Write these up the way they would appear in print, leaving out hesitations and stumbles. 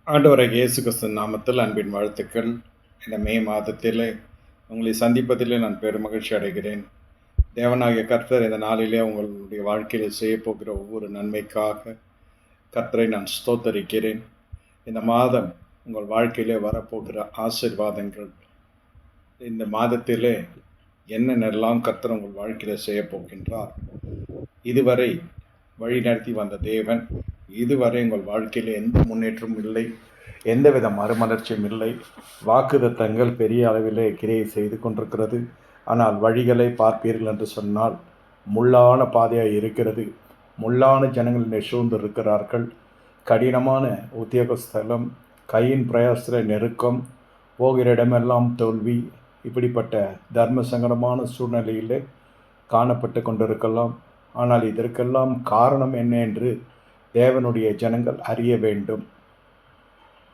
ஆண்டவராகிய இயேசு கிறிஸ்துவின் நாமத்தில் அன்பின் வாழ்த்துக்கள். இந்த மே மாதத்திலே உங்களை சந்திப்பதிலே நான் பெருமகிழ்ச்சி அடைகிறேன். தேவனாகிய கர்த்தர் இந்த நாளிலே உங்களுடைய வாழ்க்கையில் செய்யப்போகிற ஒவ்வொரு நன்மைக்காக கர்த்தரை நான் ஸ்தோத்தரிக்கிறேன். இந்த மாதம் உங்கள் வாழ்க்கையிலே வரப்போகிற ஆசீர்வாதங்கள், இந்த மாதத்திலே என்னென்னலாம் கர்த்தர் உங்கள் வாழ்க்கையில் செய்யப்போகின்றார், இதுவரை வழிநடத்தி வந்த தேவன், இதுவரை உங்கள் வாழ்க்கையில் எந்த முன்னேற்றமும் இல்லை, எந்தவித மறுமலர்ச்சியும் இல்லை. வாக்குத்தத்தங்கள் பெரிய அளவிலே கிரியை செய்து கொண்டிருக்கிறது. ஆனால் வழிகளை பார்ப்பீர்கள் என்று சொன்னால் முள்ளான பாதையாக இருக்கிறது. முள்ளான ஜனங்கள் சூழ்ந்து இருக்கிறார்கள். கடினமான உத்தியோகஸ்தலம், கையின் பிரயாச நெருக்கம், போகிற இடமெல்லாம் தோல்வி, இப்படிப்பட்ட தர்ம சங்கடமான சூழ்நிலையிலே காணப்பட்டு கொண்டிருக்கலாம். ஆனால் இதற்கெல்லாம் காரணம் என்ன என்று தேவனுடைய ஜனங்கள் அறிய வேண்டும்.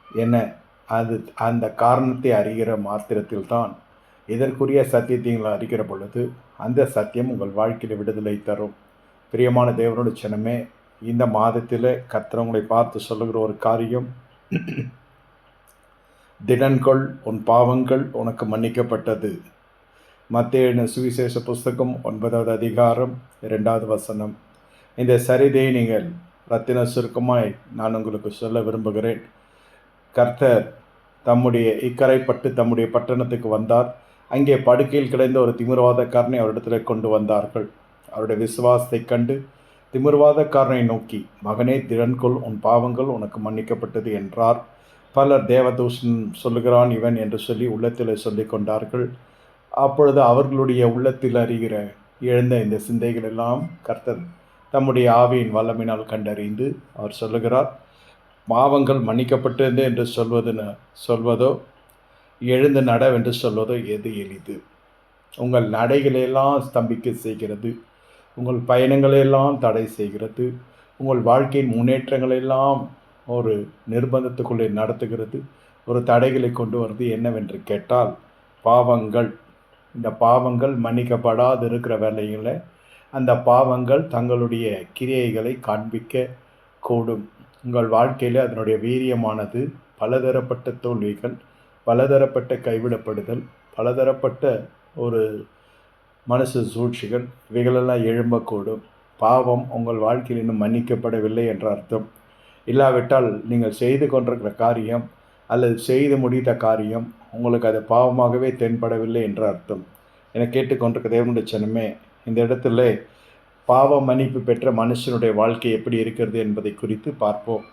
என்ன அந்த காரணத்தை அறிகிற மாத்திரத்தில் தான் இதற்குரிய சத்தியத்தை நீங்கள் அறிகிற பொழுது அந்த சத்தியம் உங்கள் வாழ்க்கையில் விடுதலை தரும். பிரியமான தேவனுடைய ஜனமே, இந்த மாதத்தில் கர்த்தர் உங்களை பார்த்து சொல்லுகிற ஒரு காரியம், திடன்கொள், உன் பாவங்கள் உனக்கு மன்னிக்கப்பட்டது. மத்தேயு சுவிசேஷ புஸ்தகம் 9வது அதிகாரம் 2வது வசனம். இந்த சரிதையை நீங்கள் ரத்தின சுருக்கமாய் நான் உங்களுக்கு சொல்ல விரும்புகிறேன். கர்த்தர் தம்முடைய இக்கரைப்பட்டு தம்முடைய பட்டணத்துக்கு வந்தார். அங்கே படுக்கையில் கிடந்த ஒரு திமிர்வாதக்காரனை அவரிடத்தில் கொண்டு வந்தார்கள். அவருடைய விசுவாசத்தை கண்டு திமிர்வாதக்காரனை நோக்கி, மகனே, திறன்கொள், உன் பாவங்கள் உனக்கு மன்னிக்கப்பட்டது என்றார். பலர் தேவதூஷன் சொல்லுகிறான் இவன் என்று சொல்லி உள்ளத்தில் சொல்லி கொண்டார்கள். அப்பொழுது அவர்களுடைய உள்ளத்தில் அறிகிற எழுந்த இந்த சிந்தைகள் எல்லாம் கர்த்தர் தம்முடைய ஆவியின் வல்லமையினால் கண்டறிந்து அவர் சொல்லுகிறார், பாவங்கள் மன்னிக்கப்பட்டது என்று சொல்வதோ எழுந்து நடவென்று சொல்வதோ எது எளிது? உங்கள் நடைகளையெல்லாம் ஸ்தம்பிக்க செய்கிறது, உங்கள் பயணங்களையெல்லாம் தடை செய்கிறது, உங்கள் வாழ்க்கையின் முன்னேற்றங்களெல்லாம் ஒரு நிர்பந்தத்துக்குள்ளே நடத்துகிறது, ஒரு தடைகளை கொண்டு வருது. என்னவென்று கேட்டால் பாவங்கள். இந்த பாவங்கள் மன்னிக்கப்படாது இருக்கிற வேலையில் அந்த பாவங்கள் தங்களுடைய கிரியைகளை காண்பிக்க கூடும். உங்கள் வாழ்க்கையில் அதனுடைய வீரியமானது பலதரப்பட்ட தோல்விகள், பலதரப்பட்ட கைவிடப்படுதல், பலதரப்பட்ட ஒரு மனசு சூழ்ச்சிகள், இவைகளெல்லாம் எழும்பக்கூடும். பாவம் உங்கள் வாழ்க்கையில் இன்னும் மன்னிக்கப்படவில்லை என்ற அர்த்தம். இல்லாவிட்டால் நீங்கள் செய்து கொண்டிருக்கிற காரியம் அல்லது செய்து முடித்த காரியம் உங்களுக்கு அது பாவமாகவே தென்படவில்லை என்ற அர்த்தம். என கேட்டுக்கொண்டிருக்க தேவனுடைய ஜனமே, இந்த இடத்துல பாவ மன்னிப்பு பெற்ற மனுஷனுடைய வாழ்க்கை எப்படி இருக்கிறது என்பதை குறித்து பார்ப்போம்.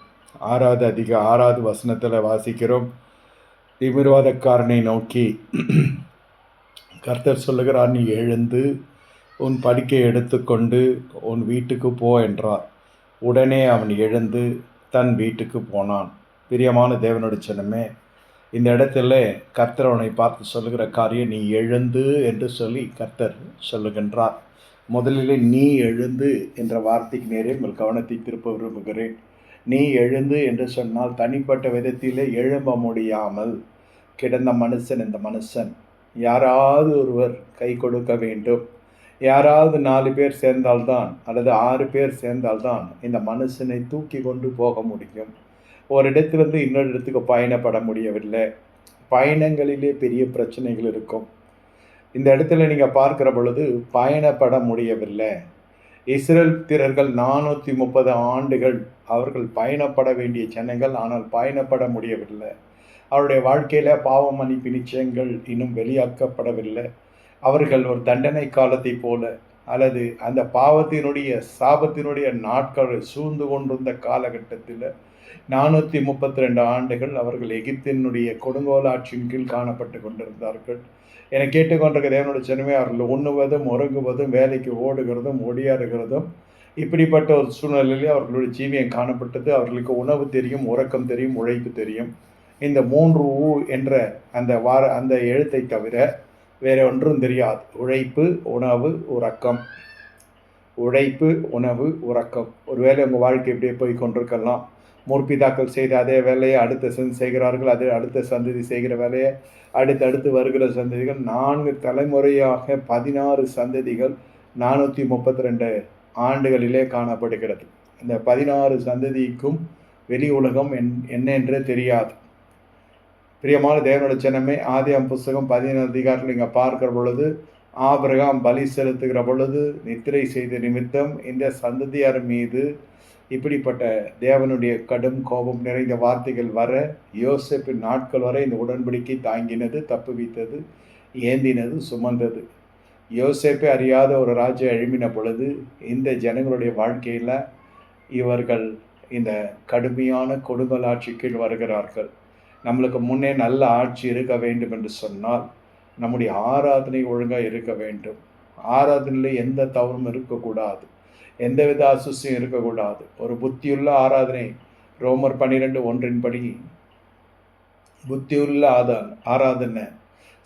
6வது வசனத்தில் வாசிக்கிறோம், திமிர்வாதக்காரனை நோக்கி கர்த்தர் சொல்லுகிறார், நீ எழுந்து உன் படுக்கையை எடுத்துக்கொண்டு உன் வீட்டுக்கு போ என்றார். உடனே அவன் எழுந்து தன் வீட்டுக்கு போனான். பிரியமான தேவனுடைய ஜனமே, இந்த இடத்துல கர்த்தர் அவனை பார்த்து சொல்லுகிற காரியம், நீ எழுந்து என்று சொல்லி கர்த்தர் சொல்லுகின்றார். முதலில் நீ எழுந்து என்ற வார்த்தைக்கு நேரே உங்கள் கவனத்தை திருப்ப விரும்புகிறேன். நீ எழுந்து என்று சொன்னால் தனிப்பட்ட விதத்திலே எழும்ப முடியாமல் கிடந்த மனுஷன், இந்த மனுஷன் யாராவது ஒருவர் கை கொடுக்க வேண்டும். யாராவது 4 பேர் சேர்ந்தால்தான் அல்லது 6 பேர் சேர்ந்தால்தான் இந்த மனுஷனை தூக்கி கொண்டு போக முடியும். ஒரு இடத்திலிருந்து இன்னொரு இடத்துக்கு பயணப்பட முடியவில்லை. பயணங்களிலே பெரிய பிரச்சனைகள் இருக்கும். இந்த இடத்துல நீங்கள் பார்க்கிற பொழுது பயணப்பட முடியவில்லை. இஸ்ரவேலர்கள் 430 ஆண்டுகள் அவர்கள் பயணப்பட வேண்டிய ஜனங்கள், ஆனால் பயணப்பட முடியவில்லை. அவருடைய வாழ்க்கையில் பாவ மன்னிப்பு நிச்சயங்கள் இன்னும் வெளியாக்கப்படவில்லை. அவர்கள் ஒரு தண்டனை காலத்தை போல அல்லது அந்த பாவத்தினுடைய சாபத்தினுடைய நாட்கள் சூழ்ந்து கொண்டிருந்த காலகட்டத்தில் 432 ஆண்டுகள் அவர்கள் எகிப்தினுடைய கொடுங்கோல் ஆட்சியின் கீழ் காணப்பட்டு கொண்டிருந்தார்கள். என கேட்டுக்கொண்டிருக்க தேவனுடைய ஜனமே, அவர்கள் உண்ணுவதும் உறங்குவதும் வேலைக்கு ஓடுகிறதும் ஒடியாறுகிறதும் இப்படிப்பட்ட ஒரு சூழ்நிலையிலே அவர்களுடைய ஜீவியம் காணப்பட்டது. அவர்களுக்கு உணவு தெரியும், உறக்கம் தெரியும், உழைப்பு தெரியும். இந்த 3 என்ற அந்த எழுத்தை தவிர வேறு ஒன்றும் தெரியாது. உழைப்பு, உணவு, உறக்கம். உழைப்பு, உணவு, உறக்கம். ஒருவேளை உங்கள் வாழ்க்கை இப்படியே போய் கொண்டிருக்கலாம். முற்பிதாக்கள் செய்த அதே வேலையை அடுத்த செய்கிறார்கள். அது அடுத்த சந்ததி செய்கிற வேலையை அடுத்தடுத்து வருகிற சந்ததிகள் 4 தலைமுறையாக 16 சந்ததிகள் 432 ஆண்டுகளிலே காணப்படுகிறது. இந்த 16 சந்ததிக்கும் வெளி உலகம் என்ன என்றே தெரியாது. பிரியமான தேவனுடைய ஜனமே, ஆதியாகமம் புஸ்தகம் 17 அதிகாரத்தில் நீங்கள் பார்க்கிற பொழுது, ஆபிரகாம் பலி செலுத்துகிற பொழுது நித்திரை செய்த நிமித்தம் இந்த சந்ததியார் மீது இப்படிப்பட்ட தேவனுடைய கடும் கோபம் நிறைந்த வார்த்தைகள் வர, யோசேப்பின் நாட்கள் வரை இந்த உடன்படிக்கை தாங்கினது, தப்புவித்தது, ஏந்தினது, சுமந்தது. யோசேப்பை அறியாத ஒரு ராஜ்யம் எழும்பின பொழுது இந்த ஜனங்களுடைய வாழ்க்கையில் இவர்கள் இந்த கடுமையான கொடுங்கோல் ஆட்சி கீழ் வருகிறார்கள். நம்மளுக்கு முன்னே நல்ல ஆட்சி இருக்க வேண்டும் என்று சொன்னால் நம்முடைய ஆராதனை ஒழுங்காக இருக்க வேண்டும். ஆராதனையில் எந்த தவறும் இருக்கக்கூடாது, எந்தவித அசுசியும் இருக்கக்கூடாது. ஒரு புத்தியுள்ள ஆராதனை, ரோமர் 12:1 புத்தியுள்ள ஆராதனை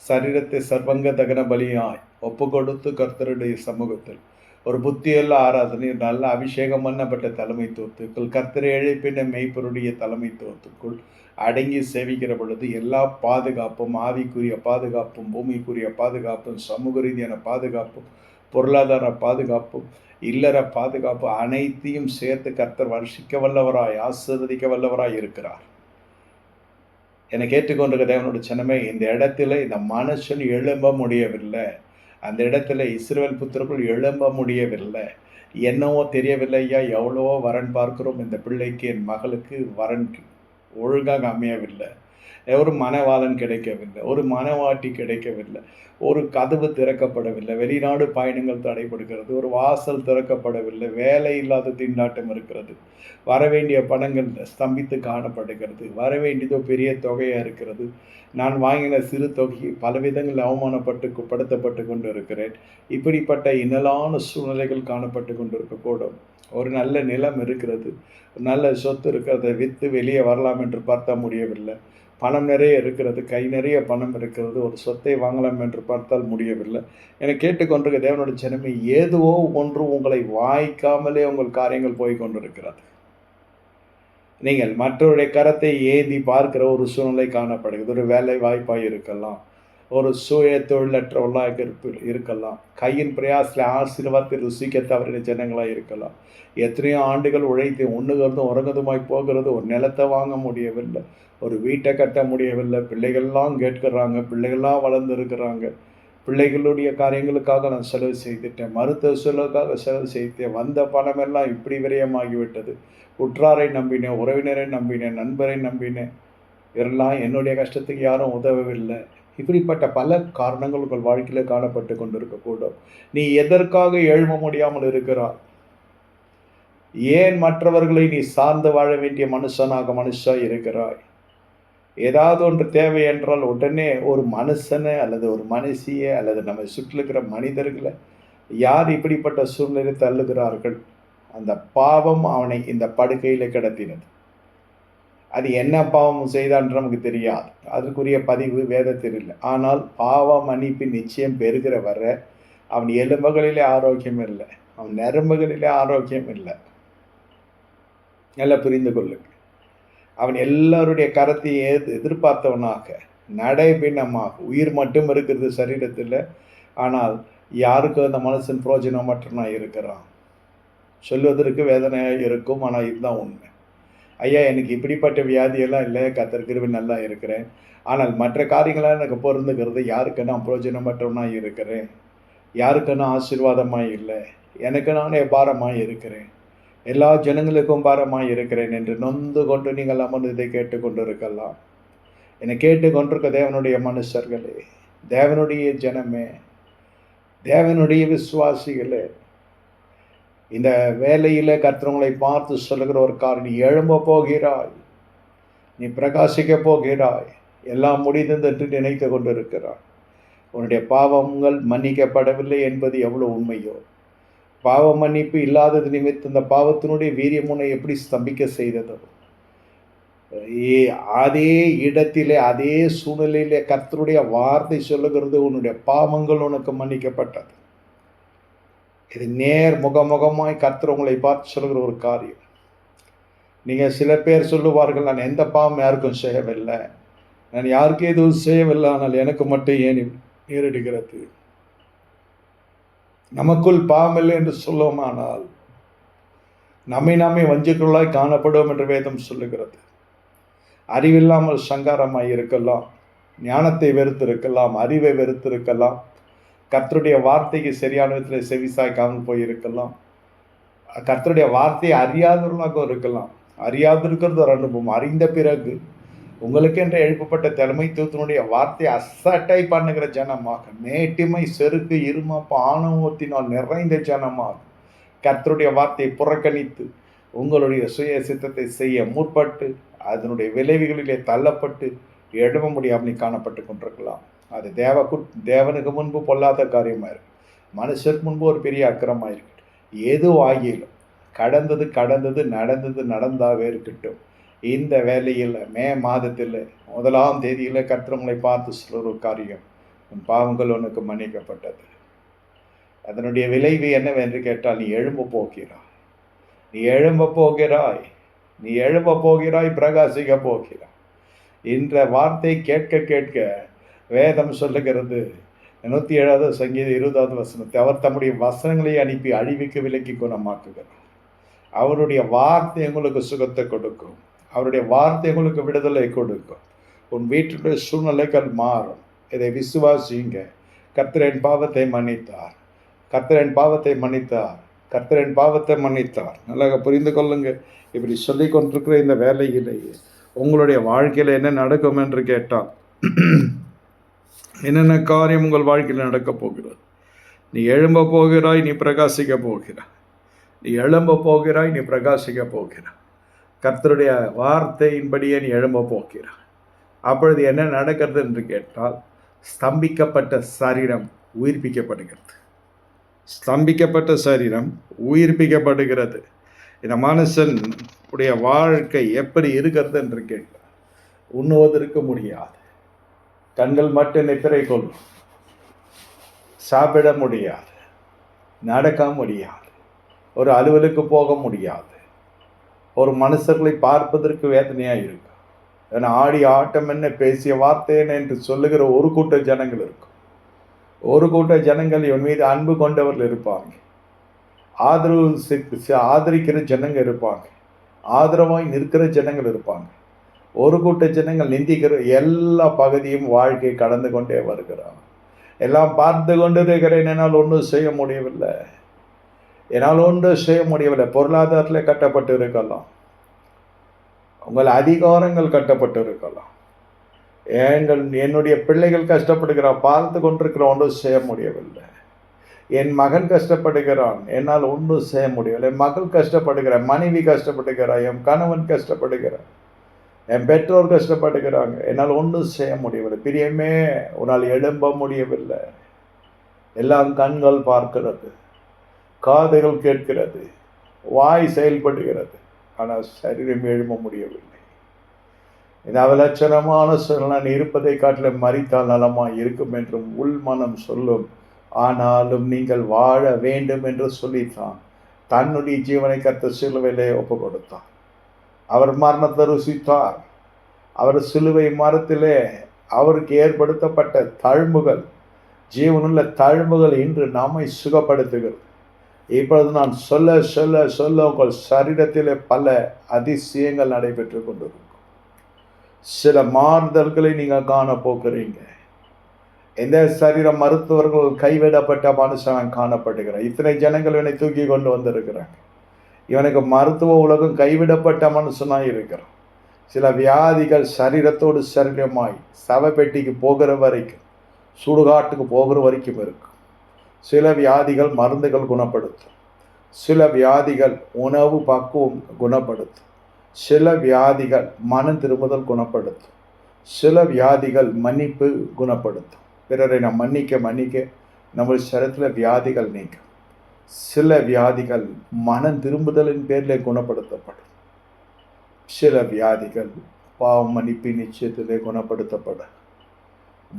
சரீரத்தை சர்வங்க தகன பலியாய் ஒப்பு கொடுத்து கர்த்தருடைய சமூகத்தில் ஒரு புத்தியுள்ள ஆராதனை, நல்ல அபிஷேகம் பண்ணப்பட்ட தலைமைத்துவத்துக்குள், கர்த்தரை எழுப்பின மெய்ப்பருடைய தலைமைத்துவத்துக்குள் அடங்கி சேவிக்கிற பொழுது எல்லா பாதுகாப்பும், ஆவிக்குரிய பாதுகாப்பும், பூமிக்குரிய பாதுகாப்பும், சமூக ரீதியான பாதுகாப்பும், பொருளாதார பாதுகாப்பும், இல்லற பாதுகாப்பு அனைத்தையும் சேர்த்து கர்த்தர் வருஷிக்க வல்லவராய், ஆசீர்வதிக்க வல்லவராய் இருக்கிறார். என்னை கேட்டுக்கொண்டிருக்க தேவனுடைய ஜனமே, இந்த இடத்துல இந்த மனுஷன் எழும்ப முடியவில்லை. அந்த இடத்துல இஸ்ரவேல் புத்திரர்கள் எழும்ப முடியவில்லை. என்னவோ தெரியவில்லை ஐயா, எவ்வளவோ வரன் பார்க்கிறோம், இந்த பிள்ளைக்கு, என் மகளுக்கு வரன் ஒழுங்காக அமையவில்லை, ஒரு மனவாளன் கிடைக்கவில்லை, ஒரு மனவாட்டி கிடைக்கவில்லை, ஒரு கதவு திறக்கப்படவில்லை, வெளிநாடு பயணங்கள் தடைபடுகிறது, ஒரு வாசல் திறக்கப்படவில்லை, வேலை இல்லாத திண்டாட்டம் இருக்கிறது, வரவேண்டிய பணங்கள் ஸ்தம்பித்து காணப்படுகிறது, வரவேண்டியதோ பெரிய தொகையாக இருக்கிறது, நான் வாங்கின சிறு தொகை பல விதங்கள் படுத்தப்பட்டு கொண்டு இருக்கிறேன். இப்படிப்பட்ட இன்னலான சூழ்நிலைகள் காணப்பட்டு கொண்டு இருக்கக்கூடும். ஒரு நல்ல நிலம் இருக்கிறது, நல்ல சொத்து இருக்கிறத விற்று வெளியே வரலாம் என்று பார்த்தா முடியவில்லை. பணம் நிறைய இருக்கிறது, கை நிறைய பணம் இருக்கிறது, ஒரு சொத்தை வாங்கலாம் என்று பார்த்தால் முடியவில்லை. என கேட்டுக்கொண்டிருக்க தேவனுடைய ஜனமே, ஏதோ ஒன்று உங்களை வாய்க்காமலே உங்கள் காரியங்கள் போய் கொண்டிருக்கிறது. நீங்கள் மற்றவருடைய கரத்தை ஏந்தி பார்க்கிற ஒரு சூழ்நிலை காணப்படுகிறது. ஒரு வேலை வாய்ப்பாக இருக்கலாம், ஒரு சுய தொழிலற்றவர்களாக இருக்கலாம், கையின் பிரயாசத்தில் ஆசீர்வாதத்தை ருசிக்க தவறின ஜனங்களாக இருக்கலாம். எத்தனையோ ஆண்டுகள் உழைத்து உண்ணுகிறதும் உறங்குதுமாய் போகிறது, ஒரு நிலத்தை வாங்க முடியவில்லை, ஒரு வீட்டை கட்ட முடியவில்லை, பிள்ளைகள்லாம் கேட்கிறாங்க, பிள்ளைகள்லாம் வளர்ந்து இருக்கிறாங்க, பிள்ளைகளுடைய காரியங்களுக்காக நான் செலவு செய்துட்டேன், மருத்துவ செலவுக்காக செலவு செய்தேன், வந்த பணமெல்லாம் இப்படி விரயமாகிவிட்டது, உற்றாரை நம்பினேன், உறவினரை நம்பினேன், நண்பரை நம்பினேன், இதெல்லாம் என்னுடைய கஷ்டத்துக்கு யாரும் உதவவில்லை. இப்படிப்பட்ட பல காரணங்கள் உங்கள் வாழ்க்கையில் காணப்பட்டு கொண்டிருக்கக்கூடும். நீ எதற்காக எழும்ப முடியாமல் இருக்கிறாய்? ஏன் மற்றவர்களை நீ சார்ந்து வாழ வேண்டிய மனுஷா இருக்கிறாய்? ஏதாவது ஒன்று தேவை என்றால் உடனே ஒரு மனுஷனை அல்லது ஒரு மனுஷியை அல்லது நம்ம சுற்றிலுக்கிற மனிதர்களை யார் இப்படிப்பட்ட சூழ்நிலை தள்ளுகிறார்கள்? அந்த பாவம் அவனை இந்த படுக்கையில் கிடத்தினது. அது என்ன பாவம் செய்தான்னு நமக்கு தெரியாது, அதற்குரிய பதிவு வேதத்தில் இல்லை. ஆனால் பாவ மன்னிப்பு நிச்சயம் பெறுகிற வர அவன் எலும்புகளிலே ஆரோக்கியம் இல்லை, அவன் நரம்புகளிலே ஆரோக்கியம் இல்லை. நல்லா புரிந்து கொள்ளுங்க. அவன் எல்லாருடைய கரத்தை எதிர்பார்த்தவனாக, நடைபின்னமாக, உயிர் மட்டும் இருக்கிறது சரீரத்தில், ஆனால் யாருக்கும் அந்த மனுஷன் பிரயோஜனமற்றவனாக இருக்கிறான். சொல்வதற்கு வேதனையாக இருக்கும், ஆனால் இதுதான் உண்மை. ஐயா, எனக்கு இப்படிப்பட்ட வியாதியெல்லாம் இல்லை, கர்த்தர் கிருபையால் நல்லா இருக்கிறேன், ஆனால் மற்ற காரியங்களாக எனக்கு பொருந்துகிறது, யாருக்கு நான் பிரயோஜனமற்றவனாக இருக்கிறேன், யாருக்கு நான் ஆசீர்வாதமாக இல்லை, எனக்கு நானே பாரமாக இருக்கிறேன், எல்லா ஜனங்களுக்கும் பாரமாக இருக்கிறேன் என்று நொந்து கொண்டு நீங்கள் அமர்ந்து இதை கேட்டுக்கொண்டு இருக்கலாம். என்னை கேட்டுக்கொண்டிருக்க தேவனுடைய மனுஷர்களே, தேவனுடைய ஜனமே, தேவனுடைய விசுவாசிகளே, இந்த வேலையில் கர்த்தவங்களை பார்த்து சொல்லுகிற ஒரு காரணம், நீ எழும்ப போகிறாய், நீ பிரகாசிக்க போகிறாய், எல்லாம் முடிந்தது என்று நினைத்து கொண்டு இருக்கிறாய். உன்னுடைய பாவங்கள் மன்னிக்கப்படவில்லை என்பது எவ்வளோ உண்மையோ, பாவ மன்னிப்பு இல்லாதது நிமித்தம் இந்த பாவத்தினுடைய வீரியம் உன்னை எப்படி ஸ்தம்பிக்க செய்ததோ, அதே இடத்திலே அதே சூழ்நிலையிலே கர்த்தருடைய வார்த்தை சொல்லுகிறது, உன்னுடைய பாவங்கள் உனக்கு மன்னிக்கப்பட்டது. இது நேர் முகமுகமாய் கர்த்தர் உங்களை பார்த்து சொல்லுகிற ஒரு காரியம். நீங்கள் சில பேர் சொல்லுவார்கள், நான் எந்த பாவம் யாருக்கும் செய்யவில்லை, நான் யாருக்கும் எதுவும் செய்யவில்லை, ஆனால் எனக்கு மட்டும் ஏன் நேரிடுகிறது? நமக்குள் பாவமில்லை என்று சொல்லுவோமானால் நம்மை நாமே வஞ்சிக்கொள்ளாய் காணப்படுவோம் என்று வேதம் சொல்லுகிறது. அறிவில்லாமல் சங்காரமாய் இருக்கலாம், ஞானத்தை வெறுத்திருக்கலாம், அறிவை வெறுத்திருக்கலாம், கர்த்தருடைய வார்த்தைக்கு சரியான விதத்தில் செவிசாய்க்காமல் போயிருக்கலாம், கர்த்தருடைய வார்த்தையை அறியாதவர்களாக இருக்கலாம். அறியாதிருக்கிறது ஒரு அனுபவம். அறிந்த பிறகு உங்களுக்கென்று எழுப்பப்பட்ட தலைமைத்துவத்தினுடைய வார்த்தையை அசட்டை பண்ணுகிற ஜனமாக, மேட்டிமை, செருக்கு, இருமாப்பு, ஆணவத்தினால் நிறைந்த ஜனமாக கர்த்தருடைய வார்த்தையை புறக்கணித்து உங்களுடைய சுய சித்தத்தை செய்ய முற்பட்டு அதனுடைய விளைவுகளிலே தள்ளப்பட்டு எழுத முடியாமல் காணப்பட்டு கொண்டிருக்கலாம். அது தேவனுக்கு முன்பு பொல்லாத காரியமாக இருக்கு, மனுஷருக்கு முன்பு ஒரு பெரிய அக்கிரமாக இருக்கு. எது ஆகிலும் கடந்தது நடந்தாவே இருக்கட்டும். இந்த வேலையில் மே மாதத்தில் 1ஆம் தேதியில் கர்த்தர் பார்த்து சொல்கிற ஒரு காரியம், உன் பாவங்கள் உனக்கு மன்னிக்கப்பட்டது. அதனுடைய விளைவு என்னவென்று கேட்டால், நீ எழும்ப போகிறாய், பிரகாசிக்க போகிறாய். இந்த வார்த்தை கேட்க வேதம் சொல்லுகிறது, 107வது சங்கீதம் 20வது வசனத்தை, அவர் தம்முடைய வசனங்களை அனுப்பி அழிவுக்கு விலக்கி குணமாக்குகிறார். அவருடைய வார்த்தை உங்களுக்கு சுகத்தை கொடுக்கும், அவருடைய வார்த்தை உங்களுக்கு விடுதலை கொடுக்கும். உன் வீட்டுடைய சூழ்நிலைகள் மாறும். இதை விசுவாசிங்க. கர்த்தர் என் பாவத்தை மன்னித்தார். நல்லா புரிந்து கொள்ளுங்க. இப்படி சொல்லி கொண்டிருக்கிற இந்த வேலையிலேயே உங்களுடைய வாழ்க்கையில் என்ன நடக்கும் என்று கேட்டால், என்னென்ன காரியம் உங்கள் வாழ்க்கையில் நடக்கப் போகிறது? நீ எழும்ப போகிறாய், நீ பிரகாசிக்க போகிறாய். கர்த்தருடைய வார்த்தையின்படியே நீ எழும்ப போகிறாய். அப்பொழுது என்ன நடக்கிறது என்று கேட்டால், ஸ்தம்பிக்கப்பட்ட சரீரம் உயிர்ப்பிக்கப்படுகிறது. இந்த மனுஷன் உடைய வாழ்க்கை எப்படி இருக்கிறது என்று கேட்டால், உண்ணுவதற்கு முடியாது, கண்கள் மட்டும் நித்திரை கொள்ளும், சாப்பிட முடியாது, நடக்க முடியாது, ஒரு அலுவலுக்கு போக முடியாது, ஒரு மனுஷர்களை பார்ப்பதற்கு வேதனையாக இருக்கும். ஏன்னா ஆடி ஆட்டம் என்ன, பேசிய வார்த்தை என்ன என்று சொல்லுகிற ஒரு கூட்ட ஜனங்கள் இருக்கும். ஒரு கூட்ட ஜனங்கள் இவன் மீது அன்பு கொண்டவர்கள் இருப்பாங்க, ஆதரிக்கிற ஜனங்கள் இருப்பாங்க, ஆதரவாய் நிற்கிற ஜனங்கள் இருப்பாங்க. ஒரு கூட்ட ஜனங்கள் நிந்திக்கிற எல்லா பகுதியும் வாழ்க்கை கடந்து கொண்டே வருகிறான். எல்லாம் பார்த்து கொண்டு இருக்கிறேன், என்னால் ஒன்றும் செய்ய முடியவில்லை. பொருளாதாரத்தில் கட்டப்பட்டு இருக்கலாம், உங்கள் அதிகாரங்கள் கட்டப்பட்டு இருக்கலாம், என்னுடைய பிள்ளைகள் கஷ்டப்படுகிறான், பார்த்து கொண்டிருக்கிற, ஒன்றும் செய்ய முடியவில்லை. என் மகன் கஷ்டப்படுகிறான், என்னால் ஒன்றும் செய்ய முடியவில்லை. என் மகள் கஷ்டப்படுகிறான், மனைவி கஷ்டப்படுகிறான், என் கணவன் கஷ்டப்படுகிறான், என் பெற்றோர் கஷ்டப்படுகிறாங்க, என்னால் ஒன்றும் செய்ய முடியவில்லை. பிரியமே, உன்னால் எழும்ப முடியவில்லை. எல்லாம் கண்கள் பார்க்கிறது, காதுகள் கேட்கிறது, வாய் செயல்படுகிறது, ஆனால் சரீரம் எழும்ப முடியவில்லை. இந்த அவலட்சணமான சூழ்நிலை இருப்பதை காட்டிலும் மறித்தால் நலமாய் இருக்கும் என்றும் உள்மனம் சொல்லும். ஆனாலும் நீங்கள் வாழ வேண்டும் என்று சொல்லித்தான் தன்னுடைய ஜீவனை கர்த்தர் சிலுவையிலே ஒப்பு கொடுத்தார். அவர் மரணத்தை ருசித்தார். அவர் சிலுவை மரத்திலே அவருக்கு ஏற்படுத்தப்பட்ட தழும்புகள், ஜீவனுள்ள தழும்புகள் இன்று நம்மை சுகப்படுத்துகிறது. இப்பொழுது நான் சொல்ல உங்கள் சரீரத்திலே பல அதிசயங்கள் நடைபெற்று கொண்டிருக்கும். சில மாறுதல்களை நீங்கள் காண போகிறீங்க. எந்த சரீர மருத்துவர்கள் கைவிடப்பட்ட மனுஷன் காணப்படுகிறார். இத்தனை ஜனங்கள் இவனை தூக்கி கொண்டு வந்திருக்கிறாங்க. இவனுக்கு மருத்துவ உலகம் கைவிடப்பட்ட மனுஷனாக இருக்கிறான். சில வியாதிகள் சரீரத்தோடு சரீரமாய் சவப்பெட்டிக்கு போகிற வரைக்கும், சுடுகாட்டுக்கு போகிற வரைக்கும் இருக்கும். சில வியாதிகள் மருந்துகள் குணப்படுத்தும், சில வியாதிகள் உணவு பக்குவம் குணப்படுத்தும், சில வியாதிகள் மனம் திரும்புதல் குணப்படுத்தும், சில வியாதிகள் மன்னிப்பு குணப்படுத்தும். பிறரை நாம் மன்னிக்க நம்ம சரீரத்தில் வியாதிகள் நீக்கும். சில வியாதிகள் மனம் திரும்புதலின் பேரில் குணப்படுத்தப்படும். சில வியாதிகள் பாவம் மன்னிப்பு நிச்சயத்திலே குணப்படுத்தப்படும்.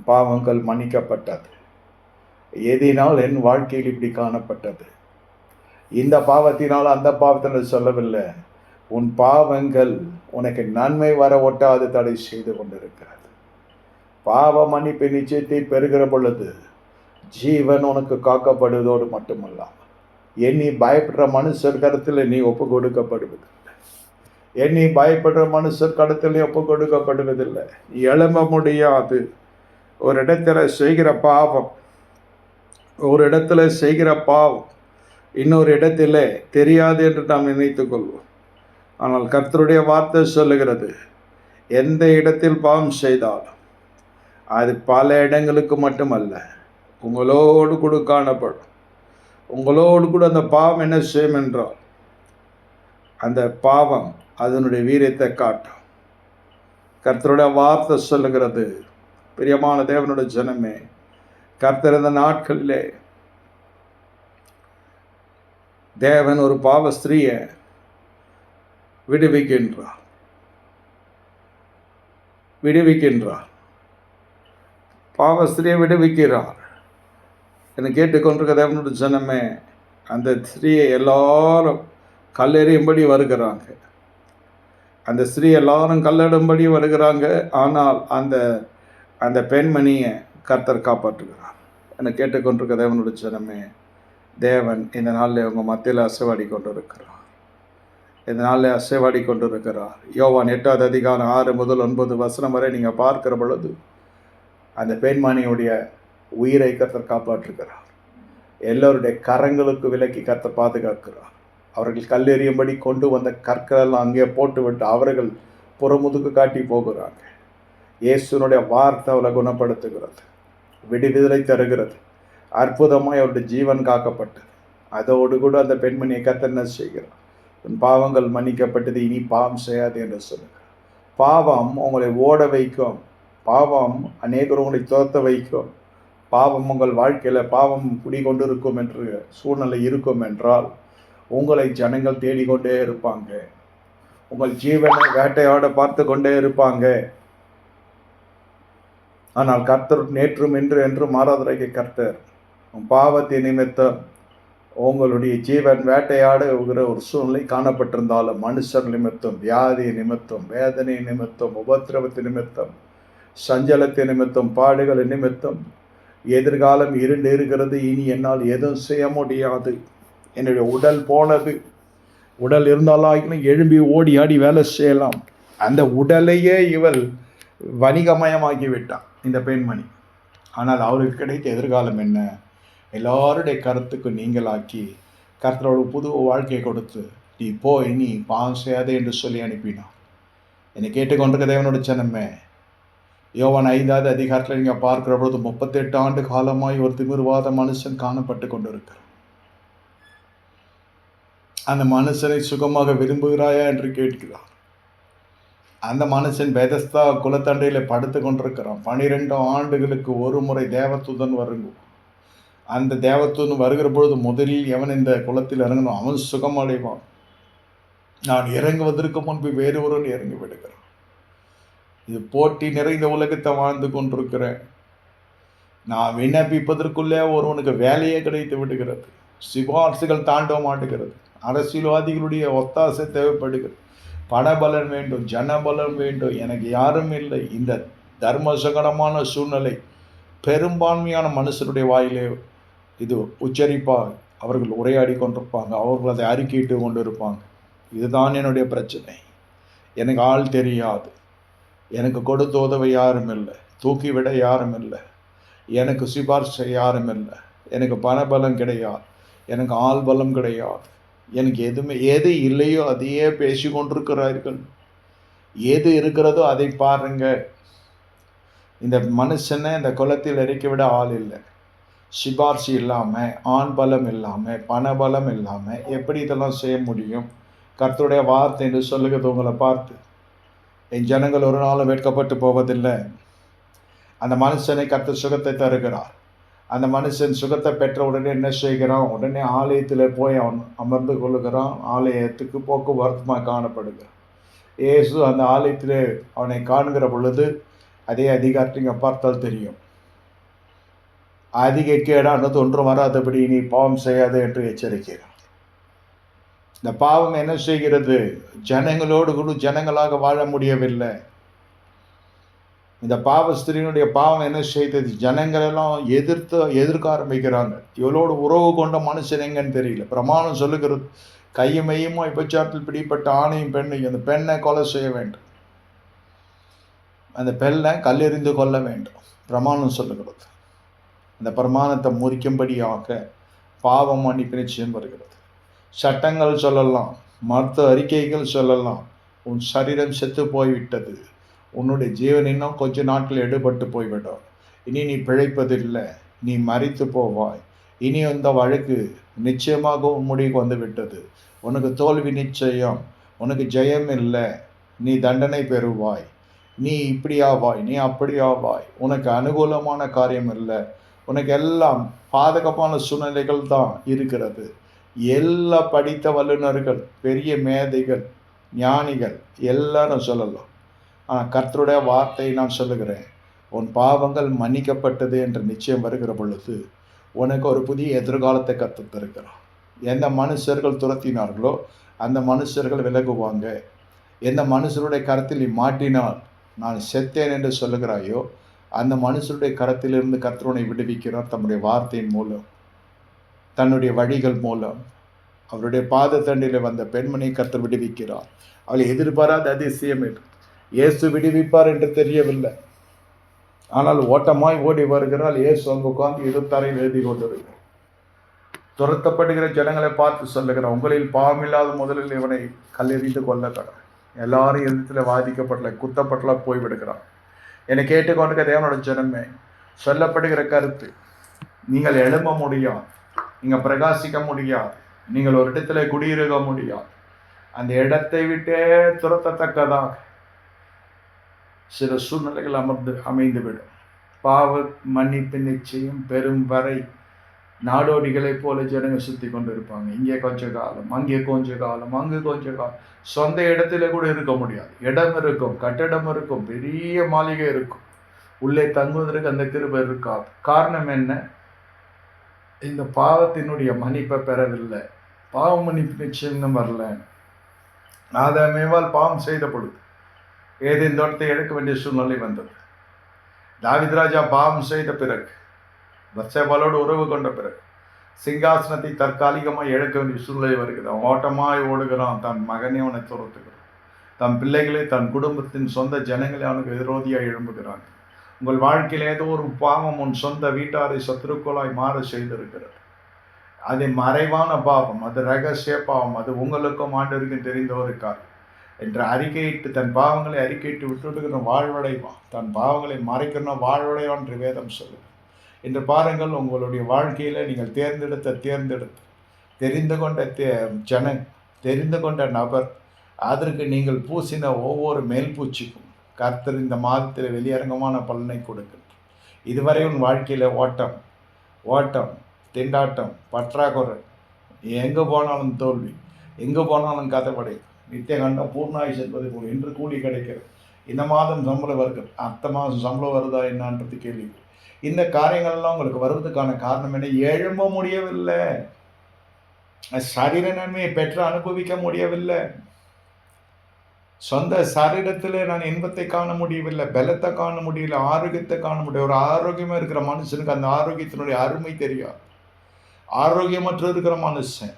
பாவங்கள் மன்னிக்கப்பட்டது. எதினால் என் வாழ்க்கையில் இப்படி காணப்பட்டது, இந்த பாவத்தினால் அந்த பாவத்தினால் சொல்லவில்லை. உன் பாவங்கள் உனக்கு நன்மை வர ஒட்டாது தடை செய்து கொண்டிருக்கிறது. பாவ மன்னிப்பு நிச்சயத்தை பெறுகிற பொழுது ஜீவன் உனக்கு காக்கப்படுவதோடு மட்டுமல்லாமல் எண்ணி பயப்படுற மனுஷர் கருத்தில் நீ ஒப்பு கொடுக்கப்படுவதில்லை. எண்ணி பயப்படுற மனுஷர் கடத்தில் ஒப்பு கொடுக்கப்படுவதில்லை. எழும்ப முடியாது. ஒரு இடத்துல செய்கிற பாவம் இன்னொரு இடத்துல தெரியாது என்று நாம் நினைத்துக் கொள்வோம். ஆனால் கர்த்தருடைய வார்த்தை சொல்லுகிறது, எந்த இடத்தில் பாவம் செய்தாலும் அது பல இடங்களுக்கு மட்டுமல்ல, உங்களோடு கூட காணப்படும். உங்களோடு கூட அந்த பாவம் என்ன செய்யும் என்றால், அந்த பாவம் அதனுடைய வீரியத்தை காட்டும். கர்த்தருடைய வார்த்தை சொல்லுகிறது, பிரியமான தேவனுடைய ஜனமே, கர்த்தர் இந்த நாட்களிலே தேவன் ஒரு பாவ ஸ்திரீயை விடுவிக்கின்றார். பாவ ஸ்திரீயை விடுவிக்கிறார். என்னை கேட்டுக்கொண்டிருக்க தேவனுடைய ஜனமே, அந்த ஸ்திரீயை எல்லாரும் கல்லெறியும்படி வருகிறாங்க. அந்த ஸ்திரீ எல்லாரும் கல்லெடும்படி வருகிறாங்க. ஆனால் அந்த பெண்மணியை கர்த்தர் காப்பாற்றுகிறார். என்னை கேட்டுக்கொண்டிருக்க தேவனுடைய ஜனமே, தேவன் இந்த நாளில் உங்கள் மத்தியில் அசைவாடி கொண்டிருக்கிறார். யோவான் 8வது அதிகாரம் 6 முதல் 9 வசனம் வரை நீங்கள் பார்க்கிற பொழுது அந்த பெண்மணியுடைய உயிரை கர்த்தர் காப்பாற்றுகிறார். எல்லோருடைய கரங்களுக்கு விலக்கி கர்த்தர் பாதுகாக்கிறார். அவர்கள் கல்லெறியும்படி கொண்டு வந்த கற்களெல்லாம் அங்கே போட்டுவிட்டு அவர்கள் புறமுதுக்கு காட்டி போகிறாங்க. இயேசுனுடைய வார்த்தை அவளை குணப்படுத்துகிறது, விடுதலை தருகிறது. அற்புதமாய் அவருடைய ஜீவன் காக்கப்பட்டது. அதோடு கூட அந்த பெண்மணியை கர்த்தர் என்ன செய்கிறார், உன் பாவங்கள் மன்னிக்கப்பட்டது, இனி பாவம் செய்யாது என்று சொல்லுகிறார். பாவம் உங்களை ஓட வைக்கும். பாவம் அநேகர் உங்களை துரத்த வைக்கும். பாவம் உங்கள் வாழ்க்கையில் பாவம் குடிகொண்டிருக்கும் என்று சூழ்நிலை இருக்கும் என்றால் உங்களை ஜனங்கள் தேடிக்கொண்டே இருப்பாங்க. உங்கள் ஜீவனை வேட்டையாட பார்த்து கொண்டே இருப்பாங்க. ஆனால் கர்த்தர் நேற்றும் இன்று என்று மாறாதரைக்கு கர்த்தர் பாவத்தின் நிமித்தம் உங்களுடைய ஜீவன் வேட்டையாடுகிற ஒரு சூழ்நிலை காணப்பட்டிருந்தாலும், மனுஷர் நிமித்தம், வியாதி நிமித்தம், வேதனை நிமித்தம், உபத்திரவத்தின் நிமித்தம், சஞ்சலத்தின் நிமித்தம், பாடுகள் நிமித்தம் எதிர்காலம் இருண்டு இருக்கிறது. இனி என்னால் எதுவும் செய்ய முடியாது. என்னுடைய உடல் போனது. உடல் இருந்தாலும் எழும்பி ஓடி ஆடி வேலை செய்யலாம். அந்த உடலையே இவள் வணிகமயமாக்கி விட்டான் இந்த பெண்மணி. ஆனால் அவளுக்கு கிடைத்த எதிர்காலம் என்ன? எல்லாருடைய கருத்துக்கு நீங்களாக்கி கர்த்தரோட புது வாழ்க்கையை கொடுத்து, நீ போய் நீ பாவம் செய்யாதே என்று சொல்லி அனுப்பினான். என்னை கேட்டுக்கொண்டிருக்க தேவனோட ஜனமே, யோவான் 5வது அதிகாரத்தில் நீங்கள் பார்க்கிற பொழுது 38 ஆண்டு காலமாய் ஒரு திமிர்வாத மனுஷன் காணப்பட்டு கொண்டிருக்கிறார். அந்த மனுஷனை சுகமாக விரும்புகிறாயா என்று கேட்கிறார். அந்த மனுஷன் பெதஸ்தா குலத்தண்டையில் படுத்து கொண்டிருக்கிறான். 12 ஆண்டுகளுக்கு ஒரு முறை தேவதூதன் வருங்க. அந்த தேவதூதன் வருகிற பொழுது முதலில் எவன் இந்த குலத்தில் இறங்கணும் அவன் சுகம் அடைவான். நான் இறங்குவதற்கு முன்பு வேறு ஒருவன் இறங்கி விடுகிறான். இது போட்டி நிறைந்த உலகத்தை வாழ்ந்து கொண்டிருக்கிறேன். நான் விண்ணப்பிப்பதற்குள்ளே ஒருவனுக்கு வேலையே கிடைத்து விடுகிறது. சிபார்சுகள் தாண்ட மாட்டுகிறது. அரசியல்வாதிகளுடைய ஒத்தாசை தேவைப்படுகிறது. பணபலன் வேண்டும், ஜனபலன் வேண்டும். எனக்கு யாரும் இல்லை. இந்த தர்ம சங்கடமான சூழ்நிலை பெரும்பான்மையான மனுஷருடைய வாயிலே இது உச்சரிப்பாக அவர்கள் உரையாடி கொண்டிருப்பாங்க. அவர்கள் அதை அறிக்கையிட்டு கொண்டு இருப்பாங்க. இதுதான் என்னுடைய பிரச்சனை. எனக்கு ஆள் தெரியாது. எனக்கு கொடுத்து உதவ யாரும் இல்லை. தூக்கிவிட யாரும் இல்லை. எனக்கு சிபார்சு யாரும் இல்லை. எனக்கு பணபலம் கிடையாது. எனக்கு ஆள் பலம் கிடையாது. எனக்கு எது இல்லையோ அதையே பேசி கொண்டிருக்கிறார்கள். எது இருக்கிறதோ அதை பாருங்க. இந்த மனுஷனை இந்த குலத்தில் இறக்கிவிட ஆள் இல்லை. சிபார்சு இல்லாமல், ஆண் பலம் இல்லாமல், பணபலம் இல்லாமல் எப்படி இதெல்லாம் செய்ய முடியும்? கர்த்தருடைய வார்த்தை என்று சொல்லுகிறது உங்களை பார்த்து, என் ஜனங்கள் ஒரு நாளும் வெட்கப்பட்டு போவதில்லை. அந்த மனுஷனை கர்த்தர் சுகத்தை தருகிறார். அந்த மனுஷன் சுகத்தை பெற்ற உடனே என்ன செய்கிறான்? உடனே ஆலயத்தில் போய் அவன் அமர்ந்து கொள்ளுகிறான். ஆலயத்துக்கு போக்குவரத்துமாக காணப்படுகிறான். இயேசு அந்த ஆலயத்தில் அவனை காண்கிற பொழுது அதே அதிகாரத்தை பார்த்தால் தெரியும். அதிக கேடானது ஒன்றும் வராதபடி நீ பாவம் செய்யாது என்று எச்சரிக்கிறான். இந்த பாவம் என்ன செய்கிறது? ஜனங்களோடு கூட ஜனங்களாக வாழ முடியவில்லை. இந்த பாவ ஸ்திரீனுடைய பாவம் என்ன செய்தது? ஜனங்கள் எல்லாம் எதிர்க்க ஆரம்பிக்கிறாங்க. இவளோடு உறவு கொண்ட மனுஷன் எங்கன்னு தெரியல. பிரமாணம் சொல்லுகிறது, கையும் மெய்யுமா விபச்சாரத்தில் பிடிப்பட்ட ஆணையும் பெண்ணையும் அந்த பெண்ணை கொலை செய்ய வேண்டும், அந்த பெண்ணை கல்லெறிந்து கொள்ள வேண்டும் பிரமாணம் சொல்லுகிறது. அந்த பிரமாணத்தை முறிக்கும்படியாக பாவ மன்னிப்பு நிச்சயம் வருகிறது. சட்டங்கள் சொல்லலாம், மருத்துவ அறிக்கைகள் சொல்லலாம், உன் சரீரம் செத்து போய்விட்டது, உன்னுடைய ஜீவன் இன்னும் கொஞ்ச நாட்கள் எடுபட்டு போய்விடும், இனி நீ பிழைப்பதில்லை, நீ மரித்து போவாய், இனி அந்த வழக்கு நிச்சயமாக உன் முடிவுக்கு வந்து விட்டது, உனக்கு தோல்வி நிச்சயம், உனக்கு ஜெயம் இல்லை, நீ தண்டனை பெறுவாய், நீ இப்படி ஆவாய், நீ அப்படி ஆவாய், உனக்கு அனுகூலமான காரியம் இல்லை, உனக்கு எல்லாம் பாதுகாப்பான சூழ்நிலைகள் தான் இருக்கிறது. எல்லா படித்த வல்லுநர்கள், பெரிய மேதைகள், ஞானிகள் எல்லாரும் சொல்லலாம். ஆனால் கர்த்தருடைய வார்த்தையை நான் சொல்லுகிறேன், உன் பாவங்கள் மன்னிக்கப்பட்டது என்று நிச்சயம் வருகிற பொழுது உனக்கு ஒரு புதிய எதிர்காலத்தை கற்றுத்தருக்கிறான். எந்த மனுஷர்கள் துரத்தினார்களோ அந்த மனுஷர்கள் விலகுவாங்க. எந்த மனுஷருடைய கருத்தில் நீ மாட்டினால் நான் செத்தேன் என்று சொல்லுகிறாயோ அந்த மனுஷருடைய கரத்திலிருந்து கர்த்தருனை விடுவிக்கிறார் தம்முடைய வார்த்தையின் மூலம், தன்னுடைய வழிகள் மூலம். அவருடைய பாதத்தண்டில் வந்த பெண்மணியை கர்த்தர் விடுவிக்கிறார். அவளை எதிர்பாராத அதிசயம் என்று இயேசு விடுவிப்பார் என்று தெரியவில்லை. ஆனால் ஓட்டமாய் ஓடி வருகிறாள். இயேசு அங்கு உட்கார்ந்து இருத்தரையில் எழுதி கொண்டிருக்கிறார். துரத்தப்படுகிற ஜனங்களை பார்த்து சொல்லுகிறார், உங்களில் பாவமில்லாத முதலில் இவனை கல்லெறிந்து கொள்ள கடவுள். எல்லாரும் எதிர்த்துல வாதிக்கப்படல, குத்தப்பட்டல போய்விடுகிறான். என்னை கேட்டுக்கொண்டிருக்க தேவனோட ஜனமே, சொல்லப்படுகிற கருத்து, நீங்கள் எழும்ப முடியாது, நீங்கள் பிரகாசிக்க முடியாது, நீங்கள் ஒரு இடத்துல குடியிருக்க முடியாது, அந்த இடத்தை விட்டே துரத்தத்தக்கதாக சில சூழ்நிலைகள் அமைந்துவிடும். பாவ மன்னிப்பு நிச்சயம் பெரும் வரை நாடோடிகளை போல ஜனங்கள் சுற்றி கொண்டு இருப்பாங்க. இங்கே கொஞ்ச காலம், அங்கே கொஞ்ச காலம், அங்கு கொஞ்ச காலம். சொந்த இடத்துல கூட இருக்க முடியாது. இடம் இருக்கும், கட்டடம் இருக்கும், பெரிய மாளிகை இருக்கும், உள்ளே தங்குவதற்கு அந்த கிருபை இருக்காது. காரணம் என்ன? இந்த பாவத்தினுடைய மன்னிப்பை பெறவில்லை. பாவ மன்னிப்பு நிச்சயம் வரல. ஆதாமேவால் பாவம் செய்த பொழுது ஏதேன் தோட்டத்தை எடுக்க வேண்டிய சூழ்நிலை வந்தது. தாவீது ராஜா பாவம் செய்த பிறகு, பத்சேபாளோடு உறவு கொண்ட பிறகு சிங்காசனத்தை தற்காலிகமாக இழக்க வேண்டிய சூழ்நிலை வருகிறது. அவன் ஓட்டமாய் ஓடுகிறான். தன் மகனே அவனை துரத்துகிறான். தன் பிள்ளைகளை, தன் குடும்பத்தின் சொந்த ஜனங்களை அவனுக்கு விரோதியாக எழும்புகிறாங்க. உங்கள் வாழ்க்கையில் ஏதோ ஒரு பாவம் உன் சொந்த வீட்டாரை சத்துருக்களாய் மாற செய்திருக்கிறது. அது மறைவான பாவம், அது ரகசிய பாவம், அது உங்களுக்கும் ஆண்டவருக்கும் தெரிந்த ஒரு காரியம் என்று அறிக்கையிட்டு தன் பாவங்களை அறிக்கையிட்டு விட்டுவிடுகிற வாழ்வடைவான். தன் பாவங்களை மறைக்கணும் வாழ்வடைவான் என்று வேதம் சொல்லுது. இன்று பாருங்கள், உங்களுடைய வாழ்க்கையில் நீங்கள் தேர்ந்தெடுத்து தெரிந்து கொண்ட தெரிந்து கொண்ட நபர், அதற்கு நீங்கள் பூசின ஒவ்வொரு மேல் பூச்சிக்கும் கர்த்தர் இந்த மாதத்தில் வெளியரங்கமான பலனை கொடுக்கின்றார். இதுவரை உன் வாழ்க்கையில் ஓட்டம், திண்டாட்டம், பற்றாக்குறை, எங்கே போனாலும் தோல்வி, எங்கே போனாலும் கதைப்படை, நித்திய கண்டம் பூர்ணாய் செல்வது போல் இன்று கூலி கிடைக்கிறது. இந்த மாதம் சம்பளம் வருகிறது, அடுத்த மாதம் சம்பளம் வருதா என்னன்றது கேள்வி. இந்த காரியங்கள்லாம் உங்களுக்கு வருவதற்கான காரணம் என்ன? எழும்ப முடியவில்லை, சரீர நன்மையை பெற்று அனுபவிக்க முடியவில்லை, சொந்த சரீரத்தில் நான் இன்பத்தை காண முடியவில்லை, பலத்தை காண முடியல, ஆரோக்கியத்தை காண முடியல. ஒரு ஆரோக்கியமாக இருக்கிற மனுஷனுக்கு அந்த ஆரோக்கியத்தினுடைய அருமை தெரியாது. ஆரோக்கியமற்ற இருக்கிற மனுஷன்,